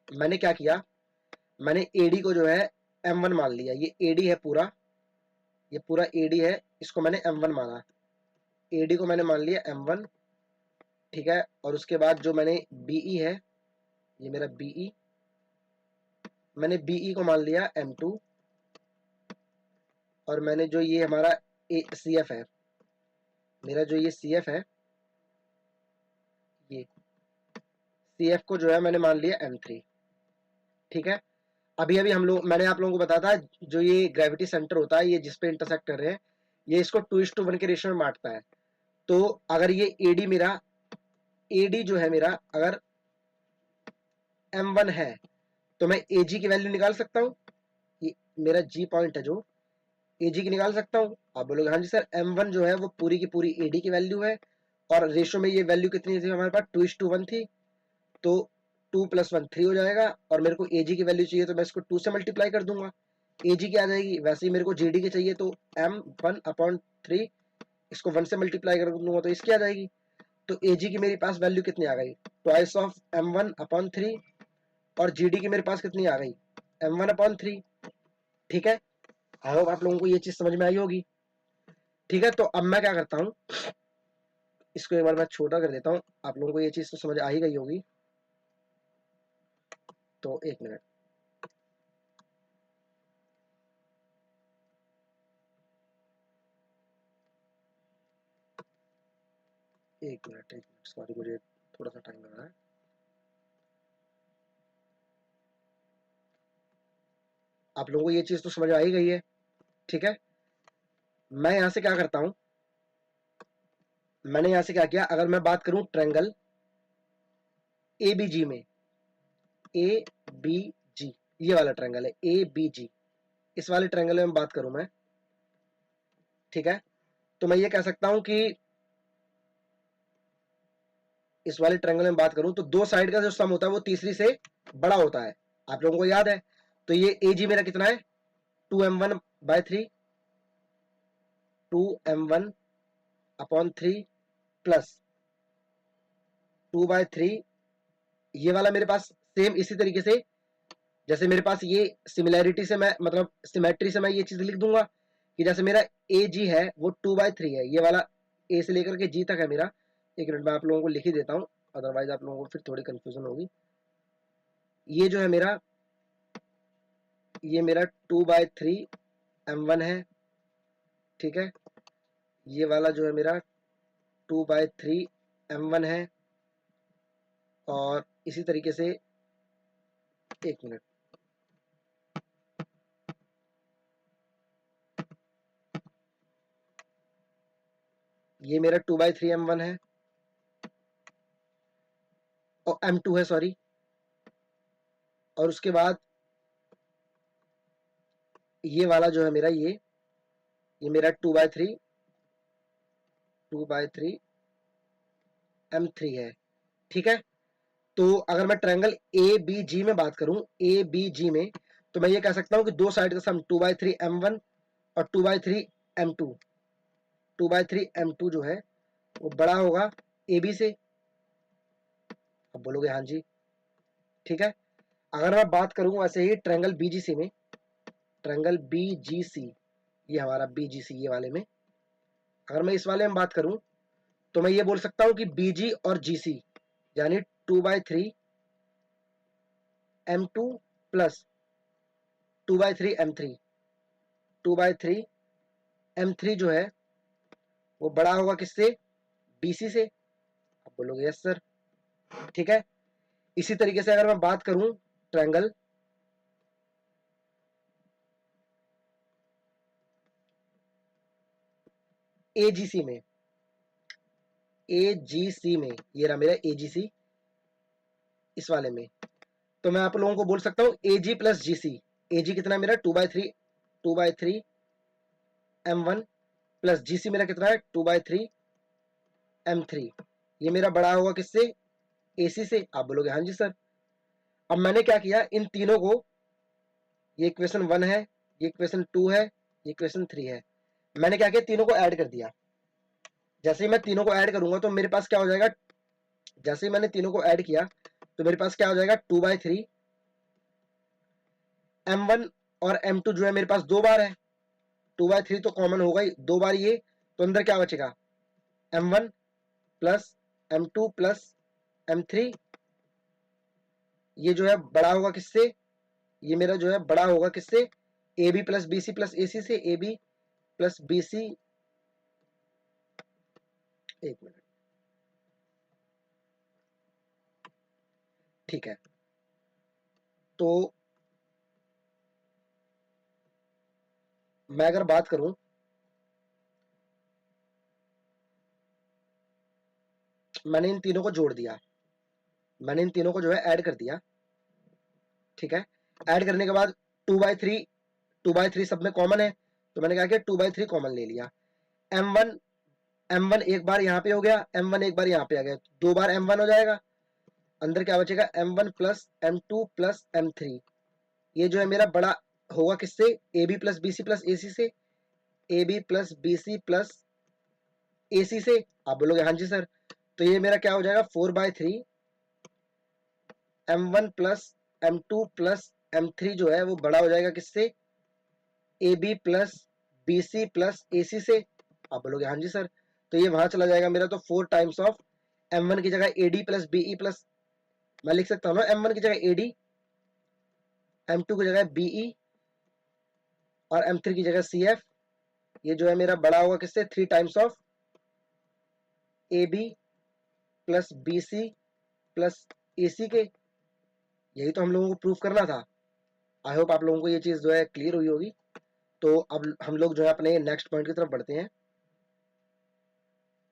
मैंने क्या किया, मैंने एडी को जो है M1 मान लिया। ये एडी है पूरा, ये पूरा एडी है, इसको मैंने M1 माना। एडी को मैंने मान लिया M1। ठीक है, और उसके बाद जो मैंने बीई है, ये मेरा बीई, मैंने बीई को मान लिया M2। और मैंने जो ये हमारा सी एफ है, मेरा जो ये सी एफ है, ये सी एफ को जो है मैंने मान लिया M3। ठीक है, अभी अभी मैंने आप लोगों को बताया था जो ये ग्रेविटी सेंटर होता है, ये जिस पे इंटरसेक्ट कर रहे हैं, ये इसको 2:1 के रेशियो में बांटता है। तो अगर ये एडी जो है मेरा अगर M1 है तो मैं एजी की वैल्यू निकाल सकता हूँ। ये मेरा जी पॉइंट है जो, एजी की निकाल सकता हूँ। आप बोलोगे हाँ जी सर, M1 जो है वो पूरी की पूरी एडी की वैल्यू है और रेशियो में ये वैल्यू कितनी थी हमारे पास, 2:1 थी। तो 2 + 1 3 हो जाएगा और मेरे को एजी की वैल्यू चाहिए तो मैं इसको 2 से मल्टीप्लाई कर दूंगा, एजी की आ जाएगी। वैसे ही मेरे को जीडी की चाहिए तो M1/3, इसको 1 से मल्टीप्लाई कर दूंगा तो इसकी आ जाएगी। तो एजी की मेरे पास वैल्यू कितनी आ गई, ट्वाइस ऑफ M1/3। और जीडी की मेरे पास कितनी आ गई, M1/3। ठीक है, आई होप आप लोगों को ये चीज समझ में आई होगी। ठीक है, तो अब मैं क्या करता हूँ, इसको एक बार मैं छोटा कर देता हूँ, आप लोगों को ये चीज तो समझ आ ही गई होगी। तो एक मिनट, सॉरी, मुझे थोड़ा सा टाइम लग रहा है। आप लोगों को ये चीज तो समझ आ ही गई है, ठीक है। मैं यहां से क्या करता हूं, मैंने यहां से क्या किया, अगर मैं बात करूं ट्रायंगल ए बी जी में, ए बी जी, ये वाला ट्रायंगल है ए बी जी, इस वाले ट्रायंगल में बात करूं मैं, ठीक है, तो मैं ये कह सकता हूं कि इस वाले ट्रायंगल में बात करूं तो दो साइड का जो सम होता है वो तीसरी से बड़ा होता है, आप लोगों को याद है। तो ये ए जी मेरा कितना है, 2m1/3, 2m1/3 प्लस 2/3, ये वाला मेरे पास सेम इसी तरीके से, जैसे मेरे पास ये सिमिलैरिटी से मैं मतलब सिमेट्री से मैं ये चीज लिख दूंगा कि जैसे मेरा ए जी है वो 2/3 है, ये वाला ए से लेकर के जी तक है मेरा। एक मिनट में आप लोगों को लिख ही देता हूँ, अदरवाइज आप लोगों को फिर थोड़ी कंफ्यूजन होगी। ये जो है मेरा, ये मेरा 2/3 m1 है, ठीक है, ये वाला जो है मेरा 2/3 m1 है, और इसी तरीके से, एक मिनट, ये मेरा 2/3 m1 है और m2 है, सॉरी, और उसके बाद ये वाला जो है मेरा, ये मेरा 2/3 है, ठीक है। तो अगर मैं ट्रायंगल ए बी जी में बात करूं, ए बी जी में, तो मैं ये कह सकता हूं कि दो साइड का सम 2/3 m1 और 2/3 m2, 2/3 m2 जो है वो बड़ा होगा ए बी से। अब बोलोगे हाँ जी, ठीक है। अगर मैं बात करूं ऐसे ही ट्रायंगल बीजीसी में, ट्रायंगल बीजीसी, ये हमारा बीजीसी, ये वाले में अगर मैं इस वाले में बात करूं तो मैं ये बोल सकता हूं कि बीजी और जीसी यानी 2/3 m2 प्लस 2/3 m3, 2/3 m3 जो है वो बड़ा होगा किससे, बीसी से। आप बोलोगे यस सर, ठीक है। इसी तरीके से अगर मैं बात करूं ट्रायंगल एजीसी में, एजीसी में, ये रहा मेरा एजीसी, इस वाले में, तो मैं आप लोगों को बोल सकता हूं एजी प्लस जीसी। एजी कितना है मेरा, 2/3 m1 प्लस जीसी मेरा कितना है, 2/3 m3। ये मेरा बड़ा होगा किससे, एसी से। आप बोलोगे हाँ जी सर। अब मैंने क्या किया, इन तीनों को, ये इक्वेशन 1 है, ये इक्वेशन 2 है, ये इक्वेशन 3 है, मैंने क्या किया, तीनों को ऐड कर दिया। जैसे ही मैं तीनों को ऐड करूंगा तो मेरे पास क्या हो जाएगा, जैसे ही मैंने तीनों को ऐड किया तो मेरे पास क्या हो जाएगा, 2/3 m1 और m2 जो है मेरे पास दो बार है, 2/3 तो कॉमन होगा ही, दो बार ये, तो अंदर क्या बचेगा, m1 plus m2 plus m3। ये जो है बड़ा होगा किससे, ये मेरा जो है बड़ा होगा किससे, A B plus B C plus A C से, A B plus B C, एक मिनट, ठीक है। तो मैं अगर बात करूं, मैंने इन तीनों को जोड़ दिया, मैंने इन तीनों को जो है ऐड कर दिया, ठीक है। ऐड करने के बाद 2/3, 2/3 सब में कॉमन है, तो मैंने क्या किया, 2/3 कॉमन ले लिया। m1, m1 एक बार यहाँ पे हो गया, m1 एक बार यहाँ पे आ गया, दो बार m1 हो जाएगा, अंदर क्या बचेगा, m1 plus m2 plus m3। ये जो है मेरा बड़ा होगा किससे, A B plus B C plus A C से, A B plus B C plus A C से। आप बोलोगे हाँ जी सर। तो ये मेरा क्या हो जाएगा, 4/3 m1 plus m2 plus m3 जो है वो बड़ा हो जाएगा किससे, A B plus B C plus A C से। आप बोलोगे हाँ जी सर। तो ये वहां चला जाएगा मेरा, तो 4 टाइम्स ऑफ m1 की जगह A D plus B E plus, मैं लिख सकता हूँ ना m1 की जगह ए डी, m2 की जगह बीई और m3 की जगह सी एफ। ये जो है मेरा बड़ा होगा किससे, 3 times of A B plus B C plus A C के। यही तो हम लोगों को प्रूफ करना था। आई होप आप लोगों को ये चीज़ जो है क्लियर हुई होगी। तो अब हम लोग जो है अपने नेक्स्ट पॉइंट की तरफ बढ़ते हैं।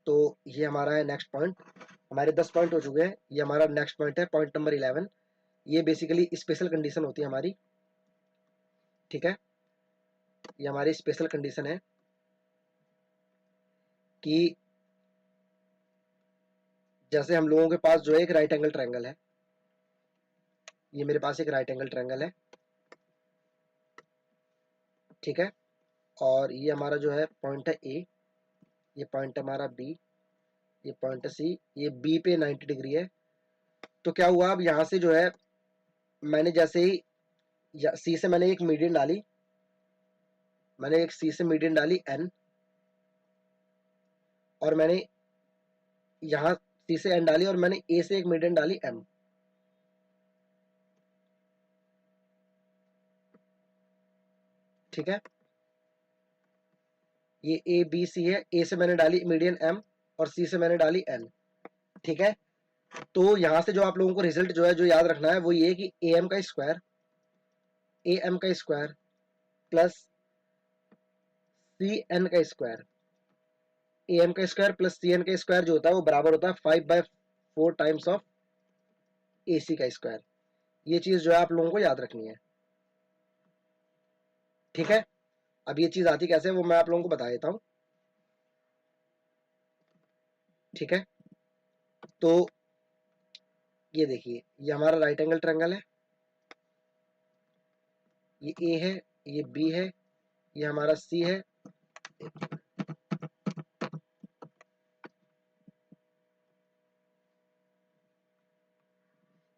तो ये हमारा है नेक्स्ट पॉइंट। हमारे 10 पॉइंट हो चुके हैं, ये हमारा नेक्स्ट पॉइंट है, पॉइंट नंबर 11। ये बेसिकली स्पेशल कंडीशन होती है हमारी, ठीक है। ये हमारी स्पेशल कंडीशन है कि जैसे हम लोगों के पास जो है एक राइट एंगल ट्रायंगल है, ये मेरे पास एक राइट एंगल ट्रायंगल है, ठीक है। और ये हमारा जो है पॉइंट है ए, ये पॉइंट है हमारा बी, ये पॉइंट है सी, ये बी पे 90 डिग्री है। तो क्या हुआ, अब यहाँ से जो है मैंने जैसे ही सी से मैंने एक मीडियन डाली, मैंने एक सी से मीडियन डाली एन, और मैंने यहाँ सी से एन डाली, और मैंने ए से एक मीडियन डाली एम, ठीक है। ये ए बी सी है, ए से मैंने डाली मीडियन एम और सी से मैंने डाली एन, ठीक है। तो यहां से जो आप लोगों को रिजल्ट जो है जो याद रखना है वो ये कि ए एम का स्क्वायर, ए एम का स्क्वायर प्लस सी एन का स्क्वायर, ए एम का स्क्वायर प्लस सी एन का स्क्वायर जो होता है वो बराबर होता है 5/4 टाइम्स ऑफ ए सी का स्क्वायर। ये चीज जो है आप लोगों को याद रखनी है, ठीक है। अब ये चीज आती कैसे है वो मैं आप लोगों को बता देता हूं, ठीक है। तो ये देखिए, ये हमारा राइट एंगल ट्रायंगल है, ये ए है, ये बी है, ये हमारा सी है,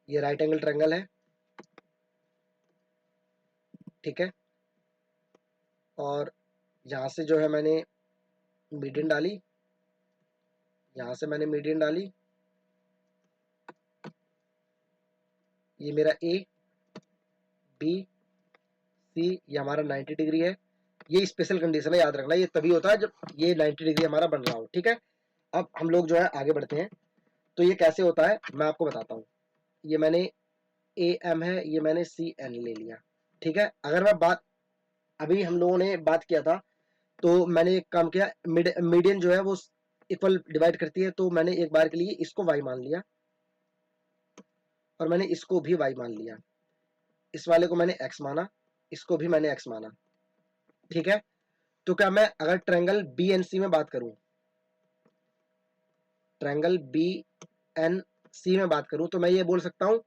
ये राइट एंगल ट्रायंगल है, ठीक है। और यहाँ से जो है मैंने मीडियन डाली, यहाँ से मैंने मीडियन डाली, ये मेरा ए बी सी, ये हमारा 90 डिग्री है। ये स्पेशल कंडीशन है, याद रखना, ये तभी होता है जब ये 90 डिग्री हमारा बन रहा हो, ठीक है। अब हम लोग जो है आगे बढ़ते हैं। तो ये कैसे होता है मैं आपको बताता हूँ। ये मैंने ए एम है, ये मैंने सी एन ले लिया, ठीक है। अगर मैं बात, अभी हम लोगों ने बात किया था, तो मैंने एक काम किया, मीडियन जो है वो इक्वल डिवाइड करती है, तो मैंने एक बार के लिए इसको वाई मान लिया और मैंने इसको भी वाई मान लिया, इस वाले को मैंने एक्स माना, इसको भी मैंने एक्स माना, ठीक है। तो क्या मैं अगर ट्रायंगल बी एन सी में बात करूं, ट्रायंगल बी एन सी में बात करूं, तो मैं ये बोल सकता हूं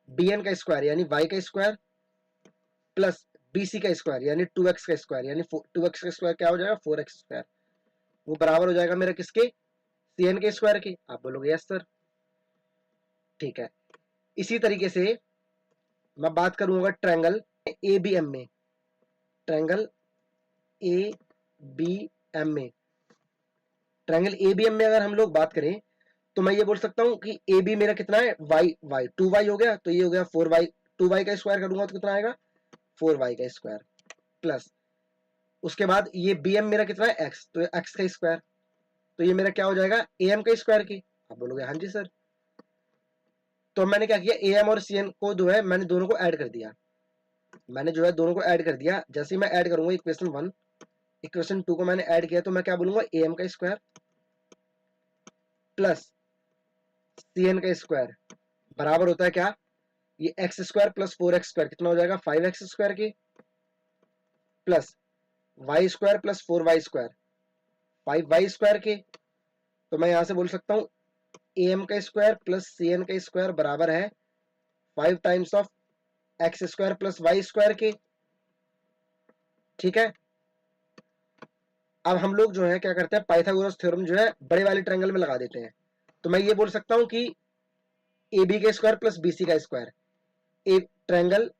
बी एन का स्क्वायर यानी वाई का स्क्वायर प्लस बी सी का स्क्वायर यानी 2x का स्क्वायर, यानी 2x का स्क्वायर क्या हो जाएगा 4x स्क्वायर, वो बराबर हो जाएगा मेरा किसके, सी एन के स्क्वायर के। आप बोलोगे यस सर, ठीक है। इसी तरीके से मैं बात करूंगा ट्रायंगल ए बी एम में, ट्रायंगल ए बी एम में, ट्रायंगल ए बी एम में अगर हम लोग बात करें तो मैं ये बोल सकता हूं कि ए बी मेरा कितना है वाई, वाई 2y हो गया, तो ये हो गया 4y, 2y का स्क्वायर करूंगा तो कितना आएगा 4y का स्क्वायर, प्लस उसके बाद ये बी एम मेरा कितना है x, तो x का स्क्वायर, तो ये मेरा क्या हो जाएगा ए एम का स्क्वायर की। आप बोलोगे हाँ जी सर। तो मैंने क्या किया, ए एम और सी एन को जो है मैंने दोनों को ऐड कर दिया, मैंने जो है दोनों को ऐड कर दिया। जैसे ही मैं ऐड करूंगा इक्वेशन 1, इक्वेशन 2 को मैंने ऐड किया, तो मैं क्या बोलूंगा ए एम का स्क्वायर प्लस सी एन का स्क्वायर बराबर होता है क्या, ये x square plus 4x square कितना हो जाएगा 5x स्क्वायर की, plus y square plus 4y square 5y square के। तो मैं यहां से बोल सकता हूं ए एम का स्क्वायर प्लस सी एन का स्क्वायर बराबर है 5 times of x square plus y square के, ठीक है। अब हम लोग जो है क्या करते हैं, पाइथागोरस थ्योरम जो है बड़े वाले ट्रायंगल में लगा देते हैं। तो मैं ये बोल सकता हूं कि ए बी का स्क्वायर प्लस बी सी का square, a triangle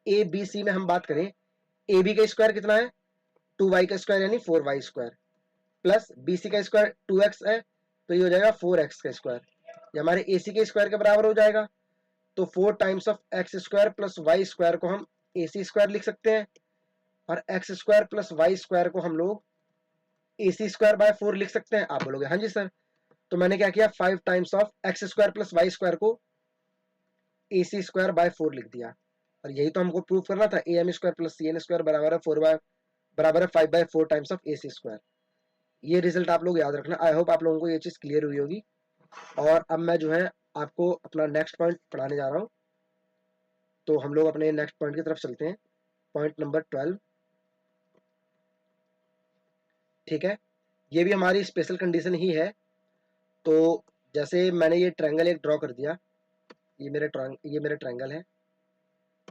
A B C में हम बात करें, ए बी का स्क्वायर कितना है 2y का स्क्वायर यानी 4y square, plus B C का स्क्वायर 2x है, तो ये हो जाएगा 4x का स्क्वायर, ये हमारे ए सी के स्क्वायर के बराबर हो जाएगा। तो 4 times of x square plus y square को हम ए सी स्क्वायर लिख सकते हैं, और x square plus y square को हम लोग ए सी स्क्वायर बाय 4 लिख सकते हैं। आप बोलोगे हाँ जी सर। तो मैंने क्या किया, 5 times of x square plus y square को ए सी स्क्वायर बाय 4 लिख दिया, और यही तो हमको प्रूव करना था, A M square plus C N square बराबर है 5/4 times of A C square. ये रिजल्ट आप लोग याद रखना। आई होप आप लोगों को ये चीज़ क्लियर हुई होगी। और अब मैं जो है आपको अपना नेक्स्ट पॉइंट पढ़ाने जा रहा हूँ। तो हम लोग अपने नेक्स्ट पॉइंट की तरफ चलते हैं, पॉइंट नंबर 12। ठीक है, ये भी हमारी स्पेशल कंडीशन ही है। तो जैसे मैंने ये ट्रायंगल एक ड्रॉ कर दिया, ये मेरा ट्रायंगल है।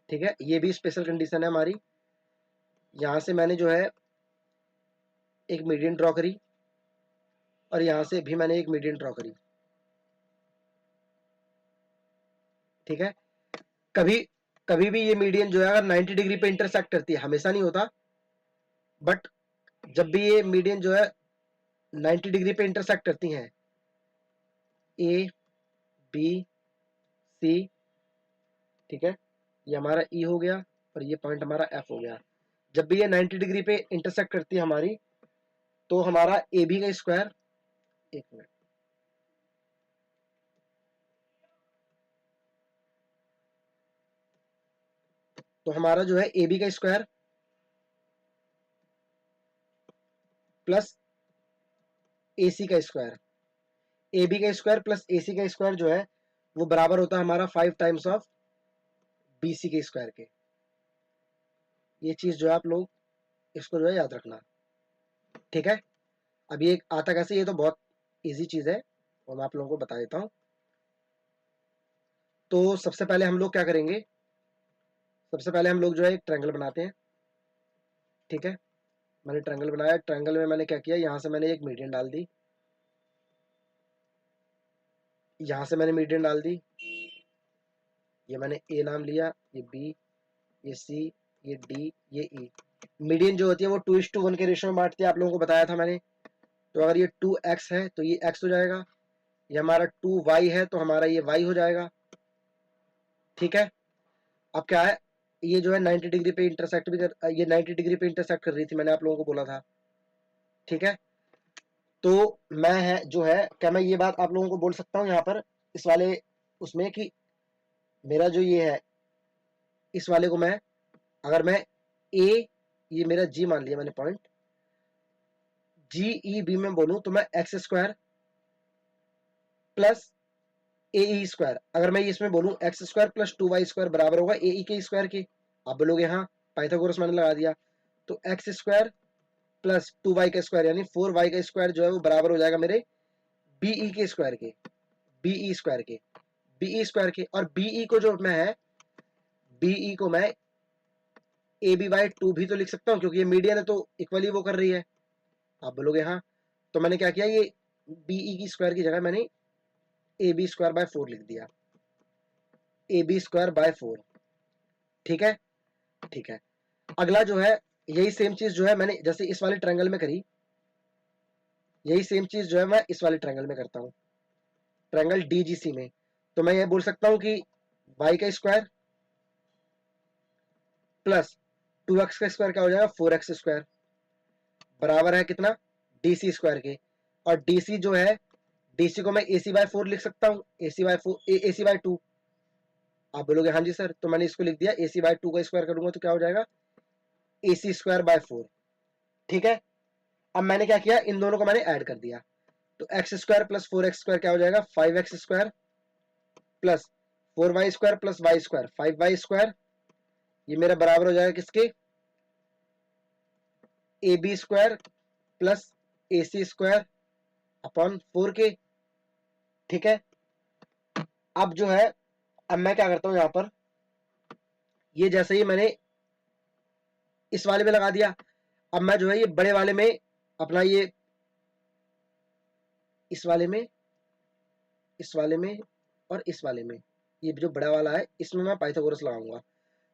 ठीक है, ये भी स्पेशल कंडीशन है हमारी। यहाँ से मैंने जो है एक मीडियन ड्रॉ करी, और यहाँ से भी मैंने एक मीडियन ड्रॉ करी। ठीक है, कभी कभी भी ये मीडियन जो है अगर 90 डिग्री पे इंटरसेक्ट करती है, हमेशा नहीं होता, बट जब भी ये मीडियन जो है 90 डिग्री पे इंटरसेक्ट करती हैं, ए बी सी, ठीक है, ये हमारा ई हो गया और ये पॉइंट हमारा एफ हो गया। जब भी ये 90 डिग्री पे इंटरसेक्ट करती है हमारी, तो हमारा ए बी का स्क्वायर, एक मिनट, तो हमारा जो है ए बी का स्क्वायर प्लस ए सी का स्क्वायर, ए बी का स्क्वायर प्लस ए सी का स्क्वायर जो है वो बराबर होता है हमारा 5 टाइम्स ऑफ बी सी के स्क्वायर के। ये चीज जो है आप लोग इसको जो है याद रखना। ठीक है, अब ये आता कैसे, ये तो बहुत इजी चीज है, और मैं आप लोगों को बता देता हूँ। तो सबसे पहले हम लोग क्या करेंगे, सबसे पहले हम लोग जो है एक ट्रायंगल बनाते हैं। ठीक है, मैंने ट्रायंगल बनाया, ट्रायंगल में मैंने क्या किया, यहाँ से मैंने एक मीडियन डाल दी, यहाँ से मैंने मीडियन डाल दी, ये मैंने ए नाम लिया, ये बी, ये सी, ये डी, ये ई। मीडियन जो होती है वो 2:1 के रेशियो में बांटती है, आप लोगों को बताया था मैंने। तो अगर ये 2x है तो ये x हो जाएगा, ये हमारा 2y है तो हमारा ये y हो जाएगा। ठीक है, अब क्या है, ये जो है 90 डिग्री पे इंटरसेक्ट भी कर, ये 90 डिग्री पे इंटरसेक्ट कर रही थी, मैंने आप लोगों को बोला था। ठीक है, तो मैं है जो है, क्या मैं ये बात आप लोगों को बोल सकता हूँ यहाँ पर इस वाले उसमें कि मेरा जो ये है, इस वाले को मैं, अगर मैं ए, ये मेरा जी मान लिया मैंने पॉइंट, जी ई बी में बोलूं तो मैं एक्स स्क्वायर प्लस ए ई स्क्वायर, अगर मैं इसमें बोलूं x square plus 2y square बराबर होगा ए ई के स्क्वायर के। आप बोलोगे हाँ, पाइथागोरस मैंने लगा दिया, तो एक्स स्क्वायर प्लस 2y का स्क्वायर यानी 4y का स्क्वायर जो है वो बराबर हो जाएगा मेरे बीई के स्क्वायर के, बीई स्क्वायर के, बीई स्क्वायर के। और बीई को जो मैं है, बीई को मैं ए बी बाई 2 भी तो लिख सकता हूँ, क्योंकि ये मीडियन है तो इक्वली वो कर रही है। आप बोलोगे हाँ, तो मैंने क्या किया, ये बीई की स्क्वायर की जगह मैंने ए बी स्क्वायर बाय 4 लिख दिया, ए बी स्क्वायर बाय 4। ठीक है, ठीक है, अगला जो है, यही सेम चीज जो है मैंने जैसे इस वाले ट्रायंगल में करी, यही सेम चीज जो है मैं इस वाले ट्रायंगल में करता हूँ, ट्रायंगल डीजीसी में। तो मैं ये बोल सकता हूँ कि y का स्क्वायर प्लस 2x का स्क्वायर क्या हो जाएगा, 4x स्क्वायर बराबर है कितना, डीसी स्क्वायर के। और डीसी जो है, डीसी को मैं एसी बाय 4 लिख सकता हूँ, एसी बाय 4, एसी बाय 2। आप बोलोगे हाँ जी सर, तो मैंने इसको लिख दिया, एसी बाय 2 का स्क्वायर करूंगा तो क्या हो जाएगा, एसी स्क्वायर बाय 4। ठीक है, अब मैंने क्या किया, इन दोनों को मैंने ऐड कर दिया, तो x square plus 4x square क्या हो जाएगा, 5x square plus 4y square plus y square 5y square, ये मेरा बराबर हो जाएगा किसके, A B square plus A C square upon 4 के। ठीक है, अब जो है, अब मैं क्या करता हूं यहां पर, ये जैसे ही मैंने इस वाले में लगा दिया, अब मैं जो है ये बड़े वाले में अपना ये, इस वाले में, इस वाले में और इस वाले में, ये जो बड़ा वाला है इसमें मैं पाइथागोरस लगाऊंगा।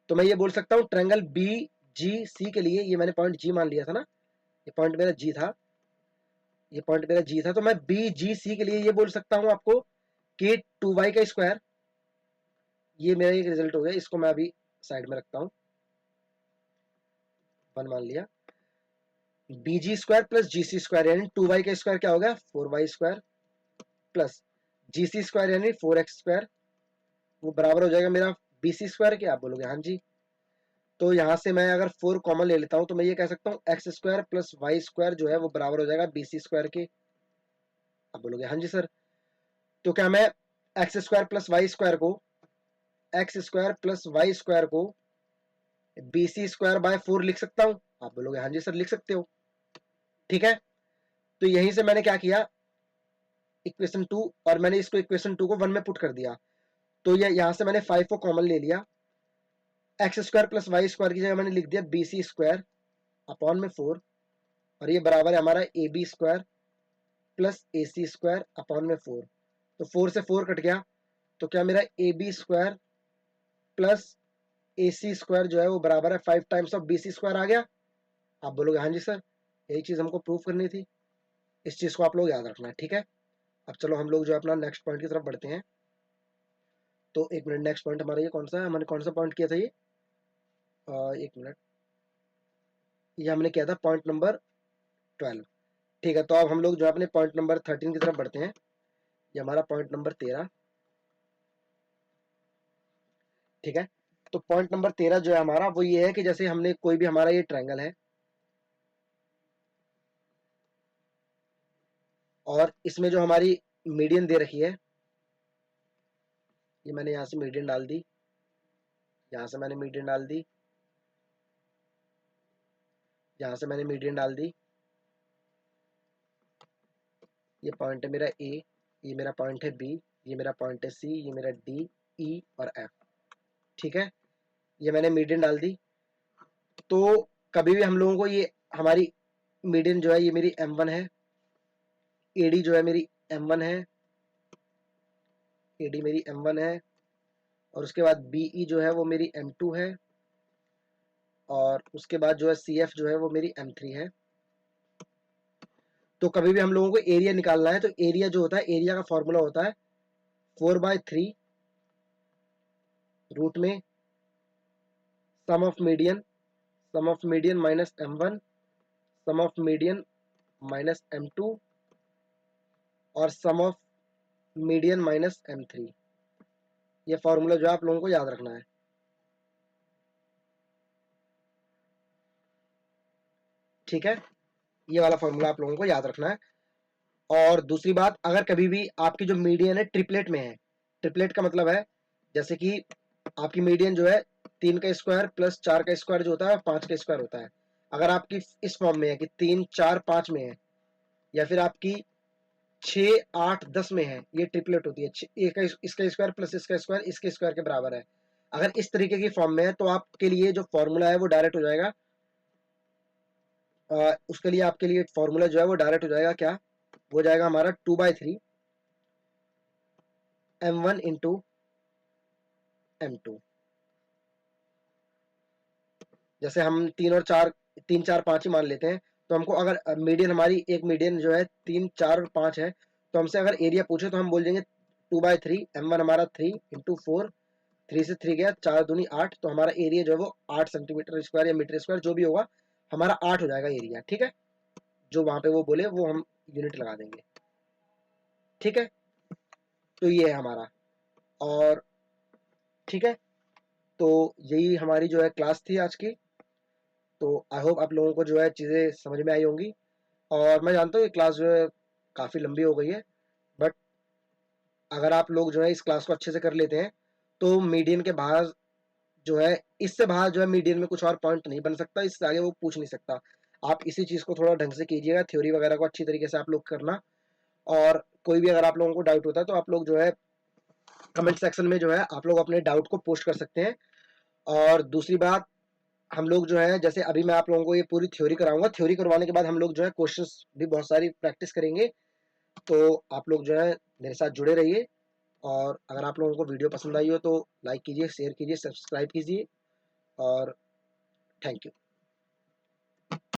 तो मैं ये बोल सकता हूँ ट्रायंगल बी जी सी के लिए, ये मैंने पॉइंट जी मान लिया था ना, ये पॉइंट मेरा जी था, ये पॉइंट मेरा जी था, तो मैं बी जी सी के लिए ये बोल सकता हूँ आपको कि 2y का स्क्वायर, ये मेरा एक रिजल्ट हो गया, इसको मैं अभी साइड में रखता हूँ, 1 मान लिया, बी जी स्क्वायर प्लस जी सी स्क्वायर यानी 2y का स्क्वायर क्या हो गया, 4y स्क्वायर प्लस जी सी स्क्वायर यानी 4x स्क्वायर, वो बराबर हो जाएगा मेरा बी सी स्क्वायर के। आप बोलोगे हाँ जी, तो यहाँ से मैं अगर 4 कॉमन ले लेता हूँ तो मैं ये कह सकता हूँ x square plus y square जो है वो बराबर हो जाएगा BC स्क्वायर के। अब बोलोगे हाँ जी सर, तो क्या मैं x square plus y square को BC स्क्वायर बाय 4 लिख सकता हूँ? आप बोलोगे हाँ जी सर लिख सकते हो। ठीक है, तो यहीं से मैंने क्या किया, इक्वेशन 2, और मैंने इसको इक्वेशन 2 को 1 में पुट कर दिया। तो ये यहां से मैंने 5 को कॉमन ले लिया, x square plus y square की जगह मैंने लिख दिया BC स्क्वायर अपॉन में 4, और ये बराबर है हमारा AB square plus AC square upon में 4। तो 4 से 4 कट गया, तो क्या मेरा AB square plus AC square जो है वो बराबर है 5 टाइम्स ऑफ BC स्क्वायर आ गया? आप बोलोगे हाँ जी सर, यही चीज हमको प्रूव करनी थी। इस चीज को आप लोग याद रखना है। ठीक है, अब चलो हम लोग जो अपना नेक्स्ट पॉइंट की तरफ बढ़ते हैं। तो एक मिनट, नेक्स्ट पॉइंट हमारा ये कौन सा है, हमने कौन सा पॉइंट किया था ये, एक मिनट, ये हमने किया था पॉइंट नंबर 12। ठीक है, तो अब हम लोग जो अपने पॉइंट नंबर 13 की तरफ बढ़ते हैं। ये हमारा पॉइंट नंबर 13। ठीक है, तो पॉइंट नंबर 13 जो है हमारा वो ये है कि जैसे हमने कोई भी हमारा ये ट्रायंगल है और इसमें जो हमारी मीडियन दे रखी है, ये मैंने यहाँ से मीडियन डाल दी, यहाँ से मैंने मीडियन डाल दी, यहाँ से मैंने मीडियन डाल दी। ये पॉइंट है मेरा ए, ये मेरा पॉइंट है बी, ये मेरा पॉइंट है सी, ये मेरा डी, ई और एफ। ठीक है, ये मैंने मीडियन डाल दी। तो कभी भी हम लोगों को ये हमारी मीडियन जो है ये मेरी M1 है, एडी जो है मेरी M1 है, एडी मेरी M1 है, और उसके बाद बीई जो है वो मेरी M2 है, और उसके बाद जो है CF जो है वो मेरी M3 है। तो कभी भी हम लोगों को एरिया निकालना है तो एरिया जो होता है, एरिया का फॉर्मूला होता है 4/3 रूट में sum of median minus M1, sum of median minus M2, और सम ऑफ मीडियन माइनस M3। ये फॉर्मूला जो है आप लोगों को याद रखना है। ठीक है, ये वाला फॉर्मूला आप लोगों को याद रखना है। और दूसरी बात, अगर कभी भी आपकी जो मीडियन है ट्रिपलेट में है, ट्रिपलेट का मतलब है जैसे कि आपकी मीडियन जो है 3 का स्क्वायर प्लस 4 का स्क्वायर जो होता है 5 का स्क्वायर होता है। अगर आपकी इस फॉर्म में है कि 3 4 5 में है, या फिर आपकी 6 8 10 में है, ये ट्रिपलेट होती है। इसका स्क्वायर प्लस इसका स्क्वायर इसके स्क्वायर के बराबर है। अगर इस तरीके की फॉर्म में है तो आपके लिए जो फॉर्मूला है वो डायरेक्ट हो जाएगा, उसके लिए आपके लिए फॉर्मूला जो है वो डायरेक्ट हो जाएगा, क्या हो जाएगा हमारा 2/3 M1 इंटू M2। जैसे हम 3 4 5 ही मान लेते हैं, तो हमको अगर मीडियन हमारी एक मीडियन जो है 3 4 और 5 है, तो हमसे अगर एरिया पूछे तो हम बोल देंगे 2/3, M1 हमारा 3 इंटू 4, 3 से 3 गया, 4 दूनी 8, तो हमारा एरिया जो है वो 8 सेंटीमीटर स्क्वायर या मीटर स्क्वायर जो भी होगा, हमारा 8 हो जाएगा एरिया। ठीक है, जो वहां पे वो बोले वो हम यूनिट लगा देंगे। ठीक है, तो ये है हमारा। और ठीक है, तो यही हमारी जो है क्लास थी आज की। तो आई होप आप लोगों को जो है चीज़ें समझ में आई होंगी। और मैं जानता हूँ ये क्लास जो है काफ़ी लंबी हो गई है, बट अगर आप लोग जो है इस क्लास को अच्छे से कर लेते हैं तो मीडियन के बाहर जो है, इससे बाहर जो है मीडियन में कुछ और पॉइंट नहीं बन सकता, इससे आगे वो पूछ नहीं सकता। आप इसी चीज़ को थोड़ा ढंग से कीजिएगा, थ्योरी वगैरह को अच्छी तरीके से आप लोग करना। और कोई भी अगर आप लोगों को डाउट होता है तो आप लोग जो है कमेंट सेक्शन में जो है आप लोग अपने डाउट को पोस्ट कर सकते हैं। और दूसरी बात, हम लोग जो है जैसे अभी मैं आप लोगों को ये पूरी थ्योरी कराऊंगा, थ्योरी करवाने के बाद हम लोग जो है क्वेश्चंस भी बहुत सारी प्रैक्टिस करेंगे। तो आप लोग जो है मेरे साथ जुड़े रहिए। और अगर आप लोगों को वीडियो पसंद आई हो तो लाइक कीजिए, शेयर कीजिए, सब्सक्राइब कीजिए, और थैंक यू।